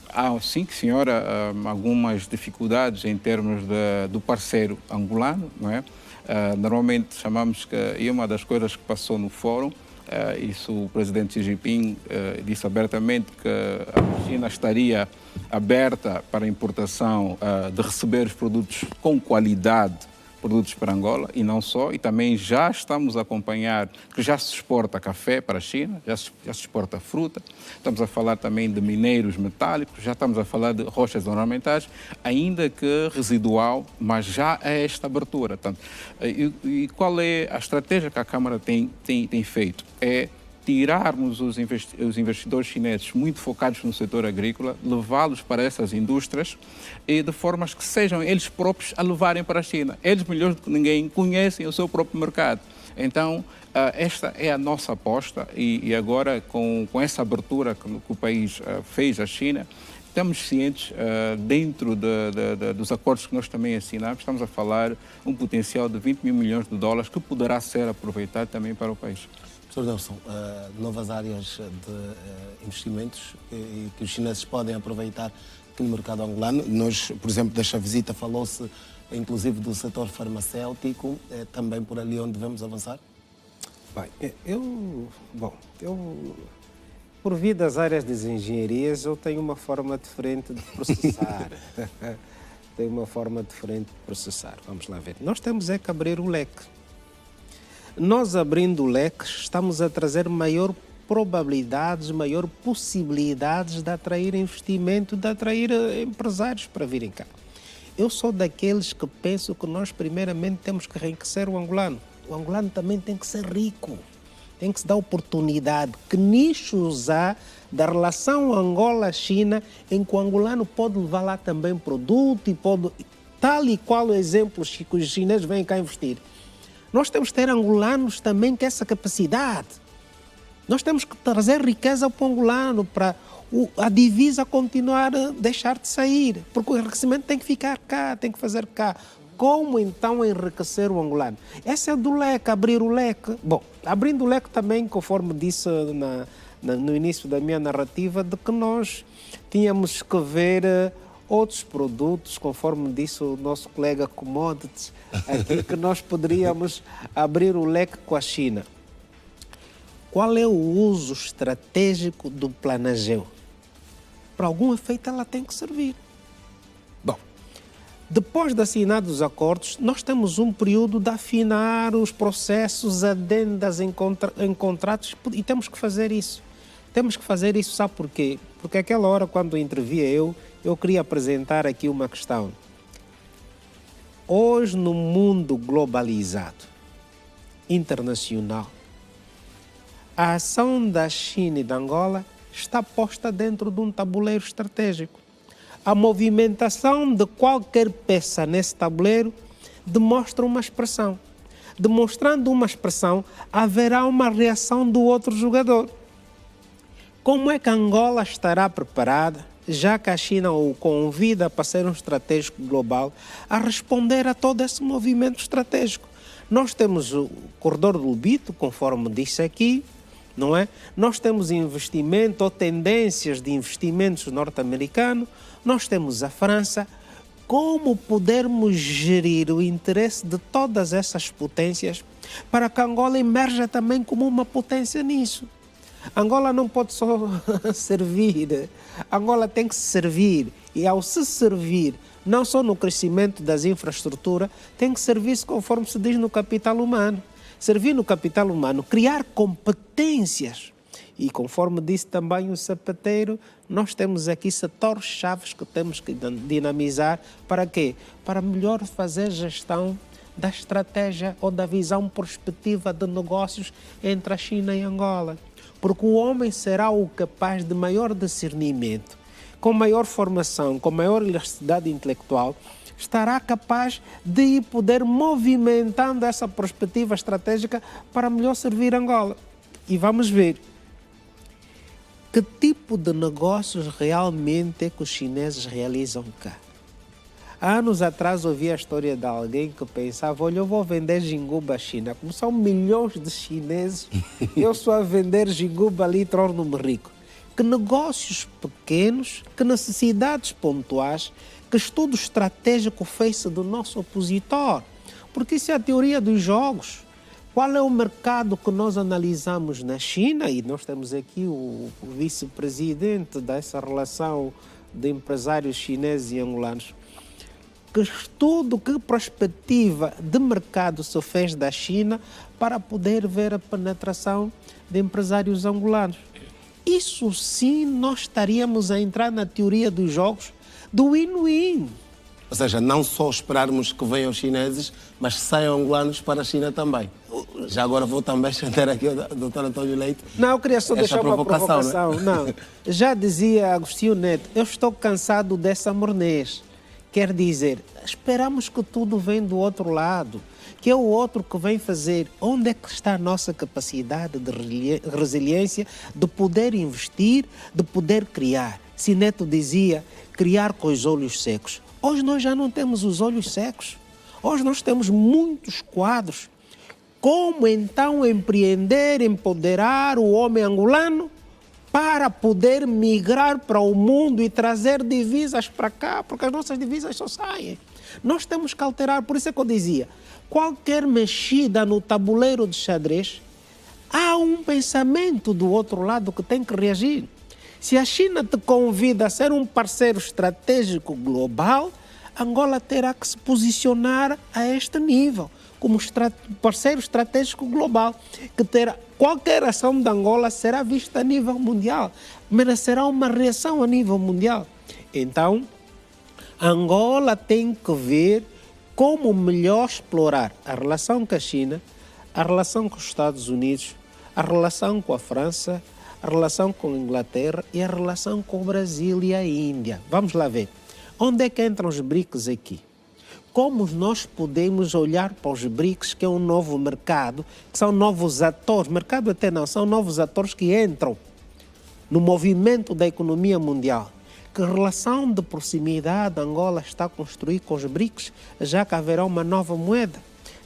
Há, sim, senhora, algumas dificuldades em termos do parceiro angolano, não é? Normalmente chamamos que, e uma das coisas que passou no fórum, isso o presidente Xi Jinping disse abertamente que a China estaria aberta para a importação de receber os produtos com qualidade, produtos para Angola e não só, e também já estamos a acompanhar que já se exporta café para a China, já se exporta fruta, estamos a falar também de mineiros metálicos, já estamos a falar de rochas ornamentais, ainda que residual, mas já é esta abertura. Portanto, e qual é a estratégia que a Câmara tem feito? É tirarmos os investidores chineses muito focados no setor agrícola, levá-los para essas indústrias e de formas que sejam eles próprios a levarem para a China. Eles, melhor do que ninguém, conhecem o seu próprio mercado. Então, esta é a nossa aposta e agora, com essa abertura que o país fez à China, estamos cientes, dentro dos acordos que nós também assinamos, estamos a falar um potencial de 20 mil milhões de dólares que poderá ser aproveitado também para o país. Professor Nelson, novas áreas de investimentos que os chineses podem aproveitar aqui no mercado angolano. Nós, por exemplo, desta visita falou-se inclusive do setor farmacêutico, é também por ali onde devemos avançar? Bem, por via das áreas de engenharias, eu tenho uma forma diferente de processar. Tenho uma forma diferente de processar. Vamos lá ver. Nós temos que abrir o leque. Nós, abrindo o leque, estamos a trazer maior probabilidades, maior possibilidades de atrair investimento, de atrair empresários para virem cá. Eu sou daqueles que penso que nós, primeiramente, temos que enriquecer o angolano. O angolano também tem que ser rico. Tem que se dar oportunidade. Que nichos há da relação Angola-China em que o angolano pode levar lá também produto e pode... Tal e qual o exemplo que os chineses vêm cá investir. Nós temos que ter angolanos também com essa capacidade. Nós temos que trazer riqueza para o angolano, para a divisa continuar a deixar de sair. Porque o enriquecimento tem que ficar cá, tem que fazer cá. Como então enriquecer o angolano? Essa é do leque, abrir o leque. Bom, abrindo o leque também, conforme disse no início da minha narrativa, de que nós tínhamos que ver outros produtos, conforme disse o nosso colega Commodities, aqui que nós poderíamos abrir o leque com a China. Qual é o uso estratégico do Planagel? Para algum efeito ela tem que servir. Bom, depois de assinados os acordos, nós temos um período de afinar os processos, adendas em contratos e temos que fazer isso. Temos que fazer isso, sabe por quê? Porque aquela hora, quando intervia eu queria apresentar aqui uma questão. Hoje, no mundo globalizado, internacional, a ação da China e da Angola está posta dentro de um tabuleiro estratégico. A movimentação de qualquer peça nesse tabuleiro demonstra uma expressão. Demonstrando uma expressão, haverá uma reação do outro jogador. Como é que a Angola estará preparada, já que a China o convida para ser um estratégico global, a responder a todo esse movimento estratégico? Nós temos o corredor do Lobito, conforme disse aqui, não é? Nós temos investimento ou tendências de investimentos norte-americanos, nós temos a França. Como podermos gerir o interesse de todas essas potências para que Angola emerja também como uma potência nisso? Angola não pode só servir, Angola tem que se servir. E ao se servir, não só no crescimento das infraestruturas, tem que servir-se conforme se diz no capital humano. Servir no capital humano, criar competências. E conforme disse também o sapateiro, nós temos aqui setores chaves que temos que dinamizar. Para quê? Para melhor fazer gestão da estratégia ou da visão prospectiva de negócios entre a China e Angola. Porque o homem será o capaz de maior discernimento, com maior formação, com maior elasticidade intelectual, estará capaz de ir poder movimentando essa perspectiva estratégica para melhor servir Angola. E vamos ver que tipo de negócios realmente é que os chineses realizam cá. Há anos atrás ouvi a história de alguém que pensava, olha, eu vou vender ginguba à China. Como são milhões de chineses, eu só a vender ginguba ali torno-me rico. Que negócios pequenos, que necessidades pontuais, que estudo estratégico fez-se do nosso opositor. Porque isso é a teoria dos jogos. Qual é o mercado que nós analisamos na China? E nós temos aqui o vice-presidente dessa relação de empresários chineses e angolanos. Que estudo, que perspectiva de mercado se fez da China para poder ver a penetração de empresários angolanos? Isso sim nós estaríamos a entrar na teoria dos jogos do win-win. Ou seja, não só esperarmos que venham os chineses, mas saiam angolanos para a China também. Já agora vou também chamar aqui o Dr. António Leite. Não, eu queria só deixar uma provocação. Né? Não, já dizia Agostinho Neto, eu estou cansado dessa mornez. Quer dizer, esperamos que tudo vem do outro lado, que é o outro que vem fazer. Onde é que está a nossa capacidade de resiliência, de poder investir, de poder criar? Se Neto dizia, criar com os olhos secos. Hoje nós já não temos os olhos secos. Hoje nós temos muitos quadros. Como então empreender, empoderar o homem angolano para poder migrar para o mundo e trazer divisas para cá, porque as nossas divisas só saem. Nós temos que alterar, por isso é que eu dizia, qualquer mexida no tabuleiro de xadrez, há um pensamento do outro lado que tem que reagir. Se a China te convida a ser um parceiro estratégico global, Angola terá que se posicionar a este nível, como parceiro estratégico global, que terá, qualquer ação de Angola será vista a nível mundial, merecerá uma reação a nível mundial. Então, Angola tem que ver como melhor explorar a relação com a China, a relação com os Estados Unidos, a relação com a França, a relação com a Inglaterra e a relação com o Brasil e a Índia. Vamos lá ver. Onde é que entram os BRICS aqui? Como nós podemos olhar para os BRICS, que é um novo mercado, que são novos atores, mercado até não, são novos atores que entram no movimento da economia mundial. Que relação de proximidade Angola está a construir com os BRICS, já que haverá uma nova moeda,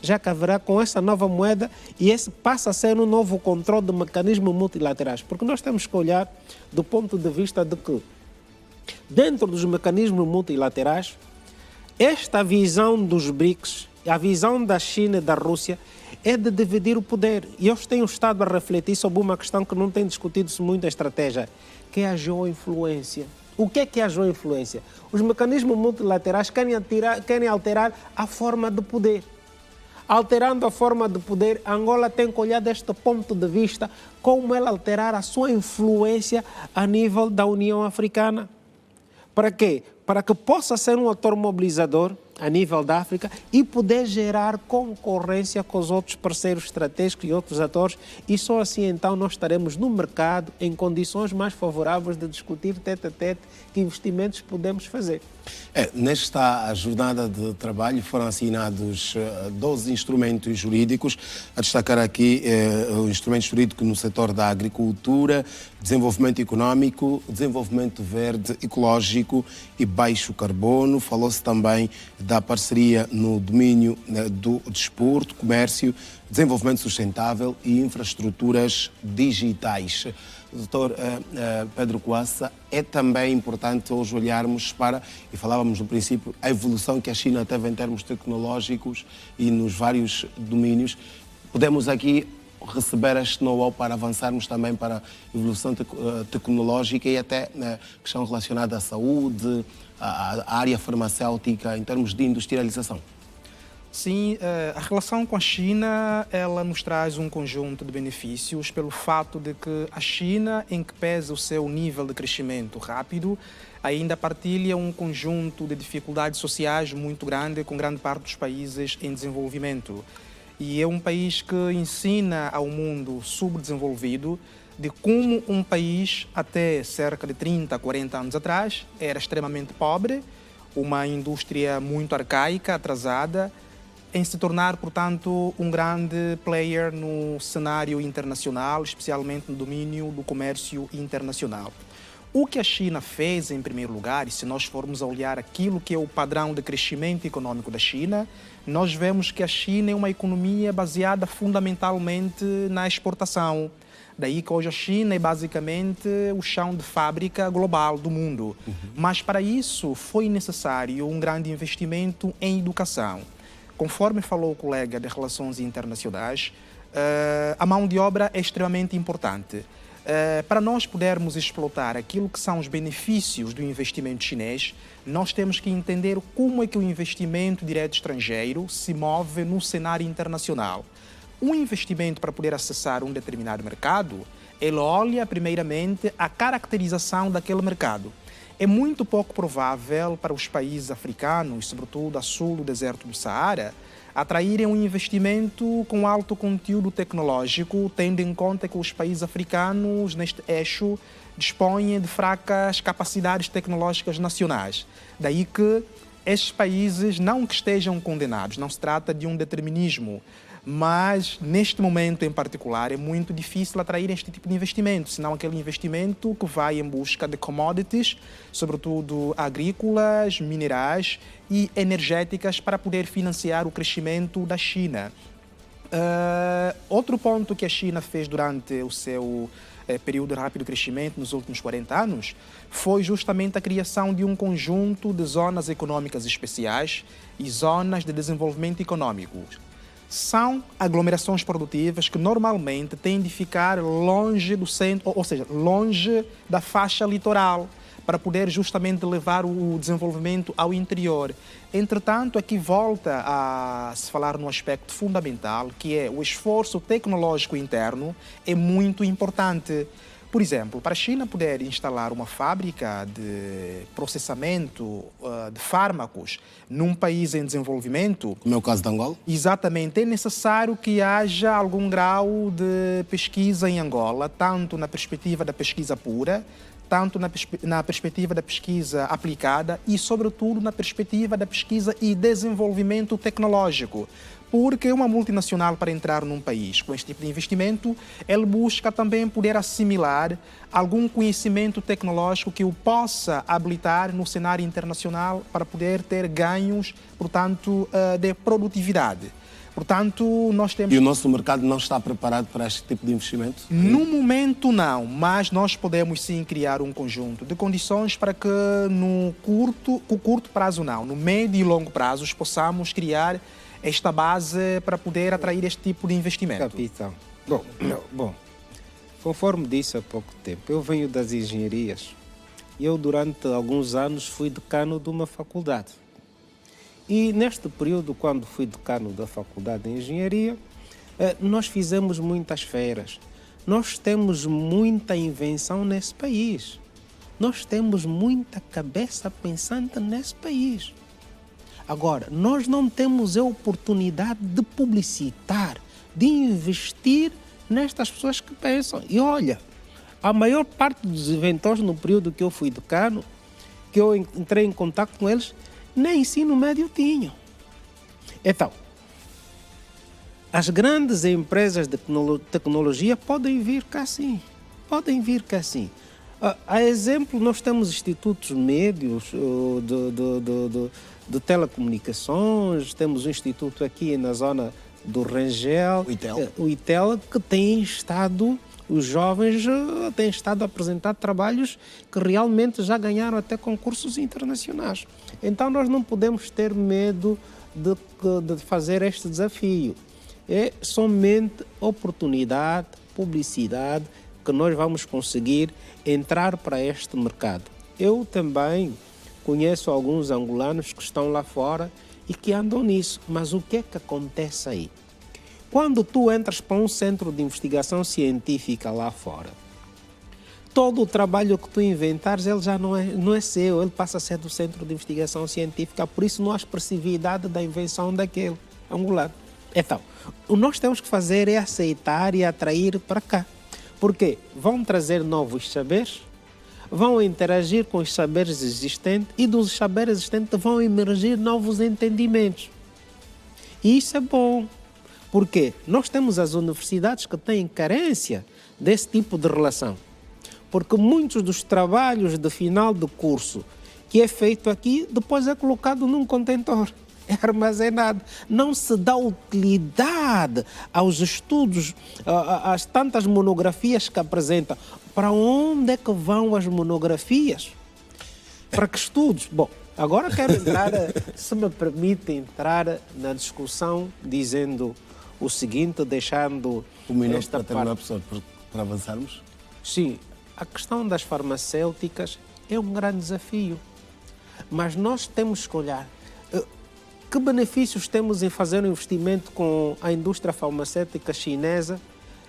já que haverá com essa nova moeda e esse passa a ser um novo controle de mecanismos multilaterais. Porque nós temos que olhar do ponto de vista de que, dentro dos mecanismos multilaterais, esta visão dos BRICS, a visão da China e da Rússia, é de dividir o poder. E eu tenho estado a refletir sobre uma questão que não tem discutido-se muito a estratégia, que é a geoinfluência. O que é a geoinfluência? Os mecanismos multilaterais querem alterar a forma de poder. Alterando a forma de poder, Angola tem que olhar deste ponto de vista como ela alterar a sua influência a nível da União Africana. Para quê? Para que possa ser um ator mobilizador a nível da África e poder gerar concorrência com os outros parceiros estratégicos e outros atores, e só assim então nós estaremos no mercado em condições mais favoráveis de discutir tete a tete que investimentos podemos fazer. Nesta jornada de trabalho foram assinados 12 instrumentos jurídicos, a destacar aqui o instrumento jurídico no setor da agricultura, desenvolvimento económico, desenvolvimento verde, ecológico e baixo carbono. Falou-se também da parceria no domínio do desporto, comércio, desenvolvimento sustentável e infraestruturas digitais. Doutor Pedro Coaça, é também importante hoje olharmos para, e falávamos no princípio, a evolução que a China teve em termos tecnológicos e nos vários domínios. Podemos aqui receber este know-how para avançarmos também para a evolução tecnológica e até a questão relacionada à saúde, à área farmacêutica, em termos de industrialização. Sim, a relação com a China, ela nos traz um conjunto de benefícios pelo fato de que a China, em que pesa o seu nível de crescimento rápido, ainda partilha um conjunto de dificuldades sociais muito grande com grande parte dos países em desenvolvimento. E é um país que ensina ao mundo subdesenvolvido de como um país, até cerca de 30, 40 anos atrás, era extremamente pobre, uma indústria muito arcaica, atrasada, em se tornar, portanto, um grande player no cenário internacional, especialmente no domínio do comércio internacional. O que a China fez, em primeiro lugar, e se nós formos a olhar aquilo que é o padrão de crescimento econômico da China, nós vemos que a China é uma economia baseada fundamentalmente na exportação. Daí que hoje a China é basicamente o chão de fábrica global do mundo. Mas para isso foi necessário um grande investimento em educação. Conforme falou o colega de Relações Internacionais, a mão de obra é extremamente importante. Para nós podermos explotar aquilo que são os benefícios do investimento chinês, nós temos que entender como é que o investimento direto estrangeiro se move no cenário internacional. Um investimento para poder acessar um determinado mercado, ele olha primeiramente a caracterização daquele mercado. É muito pouco provável para os países africanos, sobretudo a sul do deserto do Saara, atraírem um investimento com alto conteúdo tecnológico, tendo em conta que os países africanos, neste eixo, dispõem de fracas capacidades tecnológicas nacionais. Daí que estes países não que estejam condenados, não se trata de um determinismo, mas neste momento em particular é muito difícil atrair este tipo de investimento, senão aquele investimento que vai em busca de commodities, sobretudo agrícolas, minerais e energéticas, para poder financiar o crescimento da China. Outro ponto que a China fez durante o seu período de rápido crescimento nos últimos 40 anos foi justamente a criação de um conjunto de zonas econômicas especiais e zonas de desenvolvimento econômico. São aglomerações produtivas que normalmente têm de ficar longe do centro, ou seja, longe da faixa litoral, para poder justamente levar o desenvolvimento ao interior. Entretanto, aqui volta a se falar num aspecto fundamental, que é o esforço tecnológico interno é muito importante. Por exemplo, para a China poder instalar uma fábrica de processamento de fármacos num país em desenvolvimento... Como é o caso de Angola? Exatamente. É necessário que haja algum grau de pesquisa em Angola, tanto na perspectiva da pesquisa pura, tanto na perspectiva da pesquisa aplicada e, sobretudo, na perspectiva da pesquisa e desenvolvimento tecnológico. Porque uma multinacional, para entrar num país com este tipo de investimento, ele busca também poder assimilar algum conhecimento tecnológico que o possa habilitar no cenário internacional para poder ter ganhos, portanto, de produtividade. Portanto, nós temos... E o nosso mercado não está preparado para este tipo de investimento? No momento não, mas nós podemos sim criar um conjunto de condições para que no curto prazo não, no médio e longo prazo possamos criar esta base para poder atrair este tipo de investimento. Capitão, bom, conforme disse há pouco tempo, eu venho das engenharias e eu durante alguns anos fui decano de uma faculdade. E neste período, quando fui decano da Faculdade de Engenharia, nós fizemos muitas feiras. Nós temos muita invenção nesse país. Nós temos muita cabeça pensante nesse país. Agora, nós não temos a oportunidade de publicitar, de investir nestas pessoas que pensam. E olha, a maior parte dos inventores no período que eu fui decano, que eu entrei em contato com eles, nem ensino médio tinham. Então, as grandes empresas de tecnologia podem vir cá sim. Podem vir cá sim. A exemplo, nós temos institutos médios de telecomunicações, temos um instituto aqui na zona do Rangel, o ITEL, que tem estado... Os jovens têm estado a apresentar trabalhos que realmente já ganharam até concursos internacionais. Então nós não podemos ter medo de fazer este desafio. É somente oportunidade, publicidade, que nós vamos conseguir entrar para este mercado. Eu também conheço alguns angolanos que estão lá fora e que andam nisso. Mas o que é que acontece aí? Quando tu entras para um centro de investigação científica lá fora, todo o trabalho que tu inventares, ele já não é seu, ele passa a ser do centro de investigação científica, por isso não há expressividade da invenção daquele angolano. Então, o que nós temos que fazer é aceitar e atrair para cá, porque vão trazer novos saberes, vão interagir com os saberes existentes e dos saberes existentes vão emergir novos entendimentos. E isso é bom. Porque nós temos as universidades que têm carência desse tipo de relação. Porque muitos dos trabalhos de final de curso que é feito aqui, depois é colocado num contentor, é armazenado. Não se dá utilidade aos estudos, às tantas monografias que apresenta. Para onde é que vão as monografias? Para que estudos? Bom, agora quero entrar, se me permite entrar na discussão dizendo... o seguinte, deixando um minuto esta para terminar, parte... professor, para avançarmos. Sim, a questão das farmacêuticas é um grande desafio, mas nós temos que olhar que benefícios temos em fazer um investimento com a indústria farmacêutica chinesa.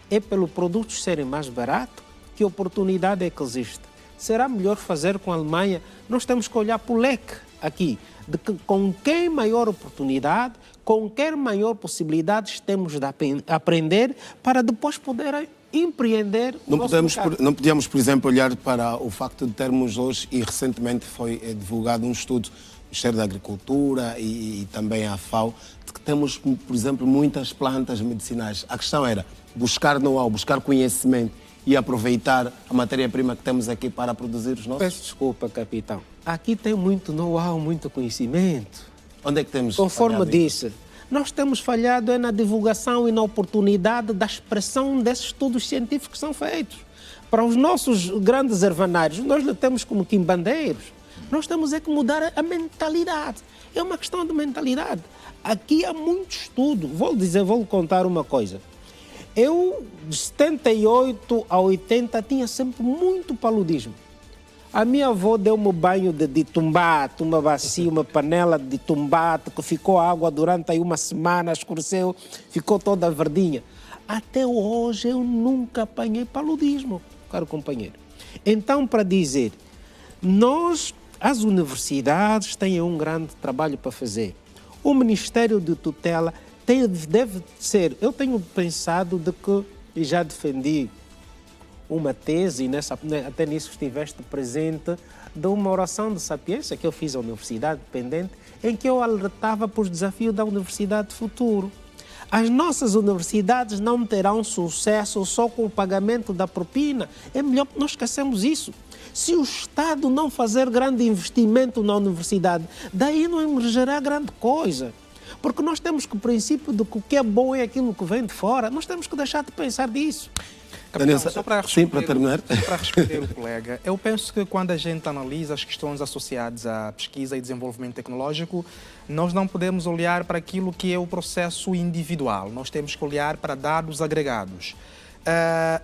É pelo produtos serem mais baratos? Que oportunidade é que existe? Será melhor fazer com a Alemanha? Nós temos que olhar para o leque aqui de que com quem maior oportunidade, com quem maior possibilidades temos de aprender para depois poder empreender. Não podíamos, por exemplo, olhar para o facto de termos hoje, e recentemente foi divulgado um estudo do Ministério da Agricultura e também a FAO, de que temos, por exemplo, muitas plantas medicinais. A questão era buscar know-how, buscar conhecimento e aproveitar a matéria-prima que temos aqui para produzir os nossos. Peço desculpa, capitão. Aqui tem muito know-how, muito conhecimento. Onde é que temos? Conforme disse, nós temos falhado na divulgação e na oportunidade da expressão desses estudos científicos que são feitos. Para os nossos grandes ervanários, nós não temos como quimbandeiros. Nós temos é que mudar a mentalidade. É uma questão de mentalidade. Aqui há muito estudo. Vou lhe contar uma coisa. Eu, de 78 a 80, tinha sempre muito paludismo. A minha avó deu-me banho de tumbate, uma bacia, uma panela de tumbate, que ficou água durante aí uma semana, escureceu, ficou toda verdinha. Até hoje eu nunca apanhei paludismo, caro companheiro. Então, para dizer, as universidades têm um grande trabalho para fazer. O Ministério de Tutela deve ser, eu tenho pensado de que, e já defendi uma tese, e até nisso estiveste presente, de uma oração de sapiência que eu fiz à Universidade Dependente, em que eu alertava para os desafios da Universidade de Futuro. As nossas universidades não terão sucesso só com o pagamento da propina. É melhor que nós esquecemos isso. Se o Estado não fazer grande investimento na universidade, daí não emergerá grande coisa. Porque nós temos que o princípio de que o que é bom é aquilo que vem de fora. Nós temos que deixar de pensar disso. Capitão, só para terminar. Para responder o colega, eu penso que quando a gente analisa as questões associadas à pesquisa e desenvolvimento tecnológico, nós não podemos olhar para aquilo que é o processo individual. Nós temos que olhar para dados agregados.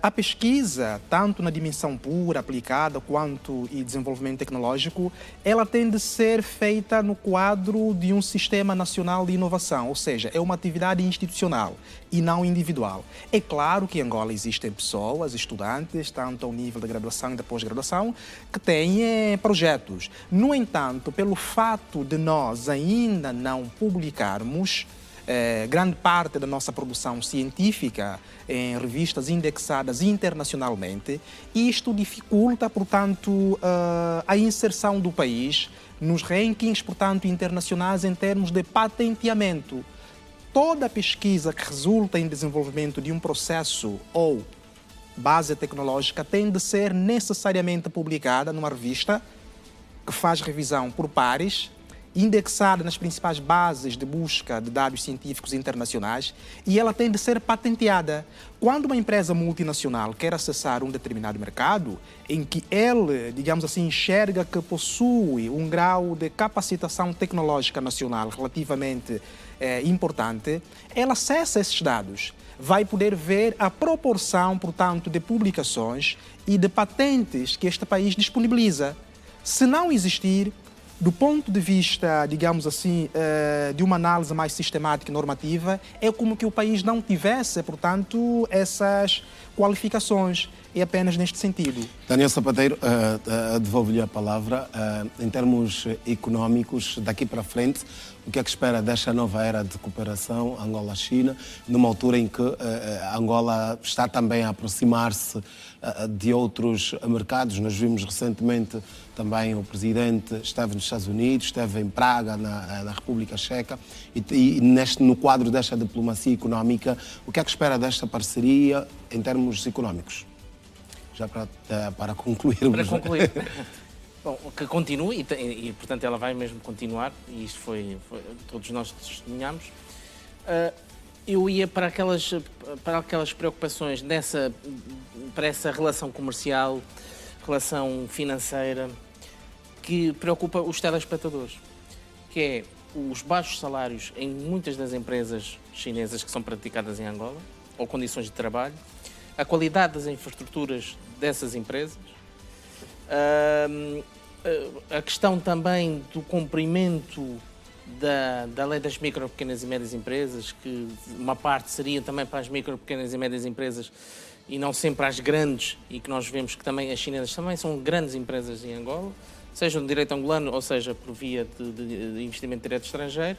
A pesquisa, tanto na dimensão pura, aplicada, quanto em desenvolvimento tecnológico, ela tem de ser feita no quadro de um sistema nacional de inovação, ou seja, é uma atividade institucional e não individual. É claro que em Angola existem pessoas, estudantes, tanto ao nível da graduação e da pós-graduação, que têm projetos. No entanto, pelo fato de nós ainda não publicarmos grande parte da nossa produção científica em revistas indexadas internacionalmente, isto dificulta, portanto, a inserção do país nos rankings, portanto, internacionais em termos de patenteamento. Toda pesquisa que resulta em desenvolvimento de um processo ou base tecnológica tem de ser necessariamente publicada numa revista que faz revisão por pares, indexada nas principais bases de busca de dados científicos internacionais, e ela tem de ser patenteada. Quando uma empresa multinacional quer acessar um determinado mercado, em que ele, digamos assim, enxerga que possui um grau de capacitação tecnológica nacional relativamente importante, ela acessa esses dados. Vai poder ver a proporção, portanto, de publicações e de patentes que este país disponibiliza. Se não existir, do ponto de vista, digamos assim, de uma análise mais sistemática e normativa, é como que o país não tivesse, portanto, essas qualificações. É apenas neste sentido. Daniel Sapateiro, devolvo-lhe a palavra. Em termos económicos, daqui para frente, o que é que espera desta nova era de cooperação Angola-China, numa altura em que Angola está também a aproximar-se de outros mercados? Nós vimos recentemente também o presidente esteve nos Estados Unidos, esteve em Praga, na República Checa, e no quadro desta diplomacia económica, o que é que espera desta parceria em termos económicos? Já para concluir. Para concluir. Bom, que continue e, portanto, ela vai mesmo continuar, e isto foi todos nós testemunhamos. Eu ia para aquelas preocupações para essa relação comercial, relação financeira, que preocupa os telespectadores, que é os baixos salários em muitas das empresas chinesas que são praticadas em Angola, ou condições de trabalho, a qualidade das infraestruturas dessas empresas, a questão também do cumprimento da lei das micro, pequenas e médias empresas, que uma parte seria também para as micro, pequenas e médias empresas e não sempre as grandes, e que nós vemos que também as chinesas também são grandes empresas em Angola, seja no direito angolano, ou seja, por via de investimento direto estrangeiro,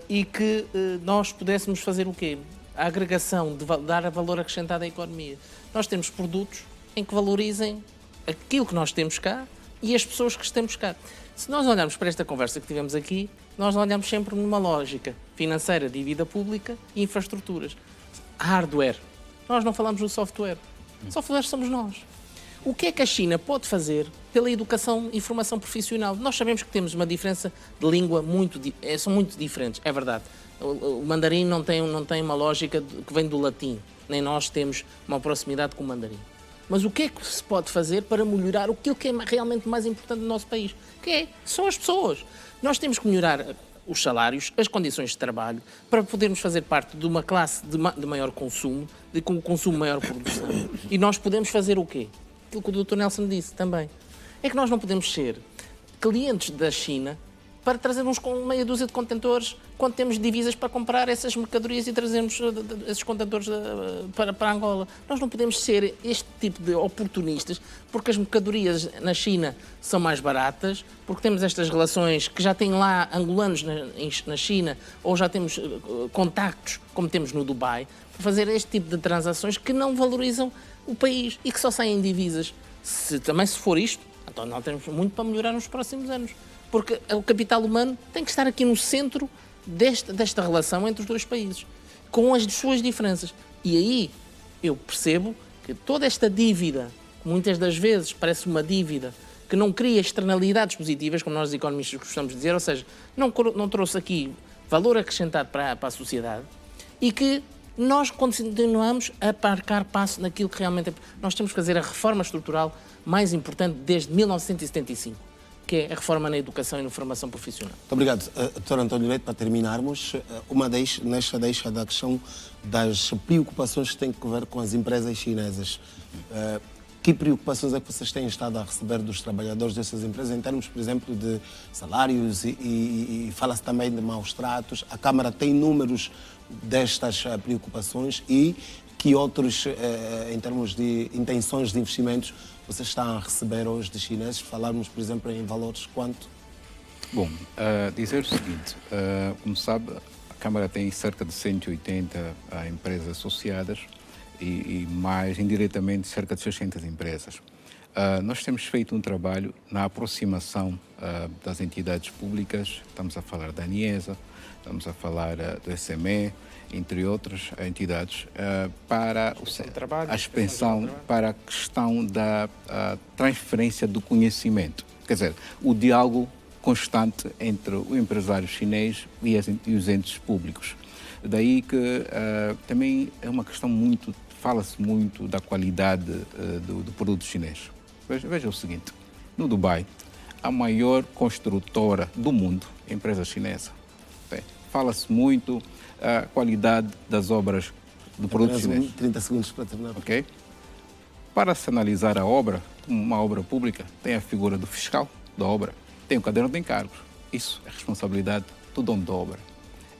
e que nós pudéssemos fazer o quê? A agregação, de dar valor acrescentado à economia. Nós temos produtos em que valorizem aquilo que nós temos cá e as pessoas que temos cá. Se nós olharmos para esta conversa que tivemos aqui, nós olhamos sempre numa lógica financeira, dívida pública e infraestruturas. Hardware. Nós não falamos do software. Software somos nós. O que é que a China pode fazer pela educação e formação profissional? Nós sabemos que temos uma diferença de língua são muito diferentes, é verdade. O mandarim não tem uma lógica que vem do latim, nem nós temos uma proximidade com o mandarim. Mas o que é que se pode fazer para melhorar aquilo que é realmente mais importante no nosso país? São as pessoas. Nós temos que melhorar os salários, as condições de trabalho, para podermos fazer parte de uma classe de maior consumo, com consumo maior produção. E nós podemos fazer o quê? Aquilo que o Dr. Nelson disse também. É que nós não podemos ser clientes da China para trazermos com meia dúzia de contentores quando temos divisas para comprar essas mercadorias e trazermos esses contentores para Angola. Nós não podemos ser este tipo de oportunistas porque as mercadorias na China são mais baratas, porque temos estas relações que já têm lá angolanos na China ou já temos contactos, como temos no Dubai, para fazer este tipo de transações que não valorizam o país e que só saem em divisas. Se for isto, então nós temos muito para melhorar nos próximos anos. Porque o capital humano tem que estar aqui no centro desta relação entre os dois países, com as suas diferenças. E aí eu percebo que toda esta dívida, muitas das vezes parece uma dívida que não cria externalidades positivas, como nós economistas gostamos de dizer, ou seja, não trouxe aqui valor acrescentado para a sociedade, e que nós continuamos a marcar passo naquilo que realmente é. Nós temos que fazer a reforma estrutural mais importante desde 1975. Que é a reforma na educação e na formação profissional. Muito obrigado. Dr. António Leite, para terminarmos, nesta deixa da questão das preocupações que têm a ver com as empresas chinesas. Que preocupações é que vocês têm estado a receber dos trabalhadores dessas empresas, em termos, por exemplo, de salários e fala-se também de maus tratos? A Câmara tem números destas preocupações e que outros, em termos de intenções de investimentos, vocês estão a receber hoje de chineses? Falarmos, por exemplo, em valores quanto? Bom, dizer o seguinte, como sabe, a Câmara tem cerca de 180 empresas associadas e mais indiretamente cerca de 600 empresas. Nós temos feito um trabalho na aproximação das entidades públicas, estamos a falar da ANIESA, estamos a falar do SME, entre outras entidades, para a expansão, para a questão da transferência do conhecimento. Quer dizer, o diálogo constante entre o empresário chinês e os entes públicos. Daí que também é uma questão fala-se muito da qualidade do produto chinês. Veja o seguinte, no Dubai, a maior construtora do mundo é a empresa chinesa. Fala-se muito a qualidade das obras do produto chinês. 30 segundos para terminar. Okay? Para se analisar a obra, uma obra pública, tem a figura do fiscal da obra, tem o caderno de encargos. Isso é responsabilidade do dono da obra.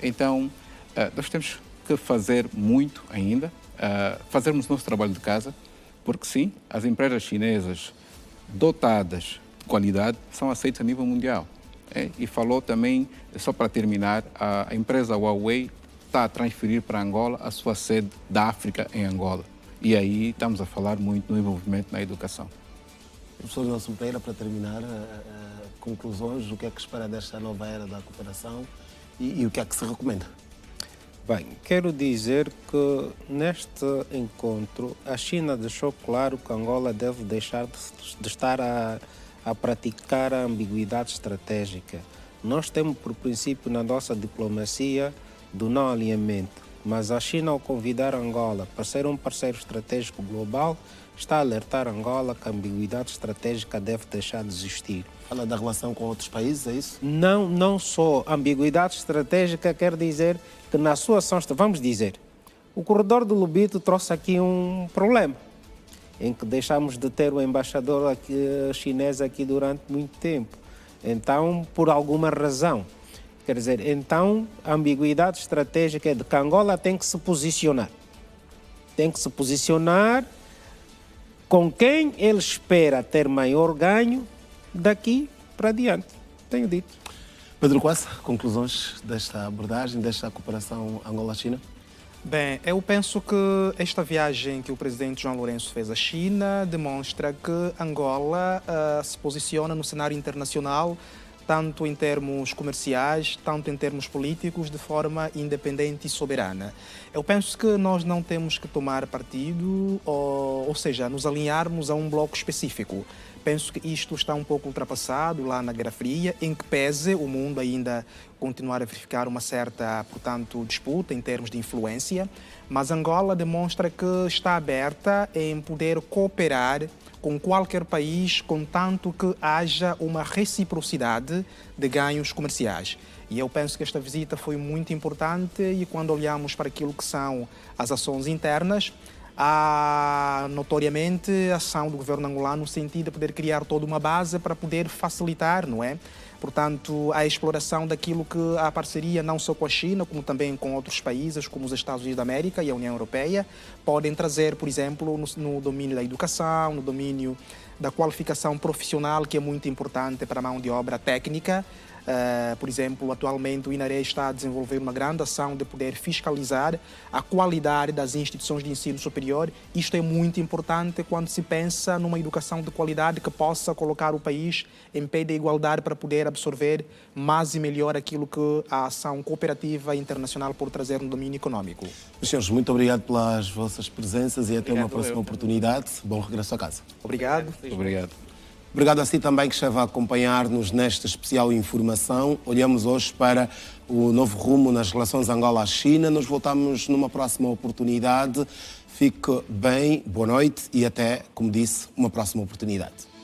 Então, nós temos que fazer muito ainda, fazermos o nosso trabalho de casa, porque sim, as empresas chinesas dotadas de qualidade são aceitas a nível mundial. E falou também, só para terminar, a empresa Huawei está a transferir para Angola a sua sede da África em Angola. E aí estamos a falar muito no envolvimento na educação. Professor Nelson Pereira, para terminar, conclusões, o que é que espera desta nova era da cooperação e o que é que se recomenda? Bem, quero dizer que neste encontro a China deixou claro que Angola deve deixar de estar a praticar a ambiguidade estratégica. Nós temos por princípio na nossa diplomacia do não alinhamento, mas a China, ao convidar Angola para ser um parceiro estratégico global, está a alertar Angola que a ambiguidade estratégica deve deixar de existir. Fala da relação com outros países, é isso? Não só. Ambiguidade estratégica quer dizer que na sua ação, vamos dizer, o corredor do Lobito trouxe aqui um problema, em que deixamos de ter o embaixador chinês aqui durante muito tempo. Então, por alguma razão. Quer dizer, então, a ambiguidade estratégica é de que Angola tem que se posicionar. Tem que se posicionar com quem ele espera ter maior ganho daqui para adiante. Tenho dito. Pedro Quassa, conclusões desta abordagem, desta cooperação Angola-China? Bem, eu penso que esta viagem que o presidente João Lourenço fez à China demonstra que Angola se posiciona no cenário internacional, tanto em termos comerciais, tanto em termos políticos, de forma independente e soberana. Eu penso que nós não temos que tomar partido, ou seja, nos alinharmos a um bloco específico. Penso que isto está um pouco ultrapassado lá na Guerra Fria, em que pese o mundo ainda continuar a verificar uma certa, portanto, disputa em termos de influência, mas Angola demonstra que está aberta em poder cooperar com qualquer país, contanto que haja uma reciprocidade de ganhos comerciais. E eu penso que esta visita foi muito importante e quando olhamos para aquilo que são as ações internas, há notoriamente a ação do governo angolano no sentido de poder criar toda uma base para poder facilitar, não é? Portanto, a exploração daquilo que a parceria, não só com a China, como também com outros países, como os Estados Unidos da América e a União Europeia, podem trazer, por exemplo, no domínio da educação, no domínio da qualificação profissional, que é muito importante para a mão de obra técnica. Por exemplo, atualmente o INARE está a desenvolver uma grande ação de poder fiscalizar a qualidade das instituições de ensino superior. Isto é muito importante quando se pensa numa educação de qualidade que possa colocar o país em pé de igualdade para poder absorver mais e melhor aquilo que a ação cooperativa internacional pode trazer no domínio econômico. Senhores, muito obrigado pelas vossas presenças e até uma próxima oportunidade. Bom regresso a casa. Obrigado. Obrigado. Obrigado a si também que esteve a acompanhar-nos nesta especial informação. Olhamos hoje para o novo rumo nas relações Angola-China. Nos voltamos numa próxima oportunidade. Fique bem, boa noite e até, como disse, uma próxima oportunidade.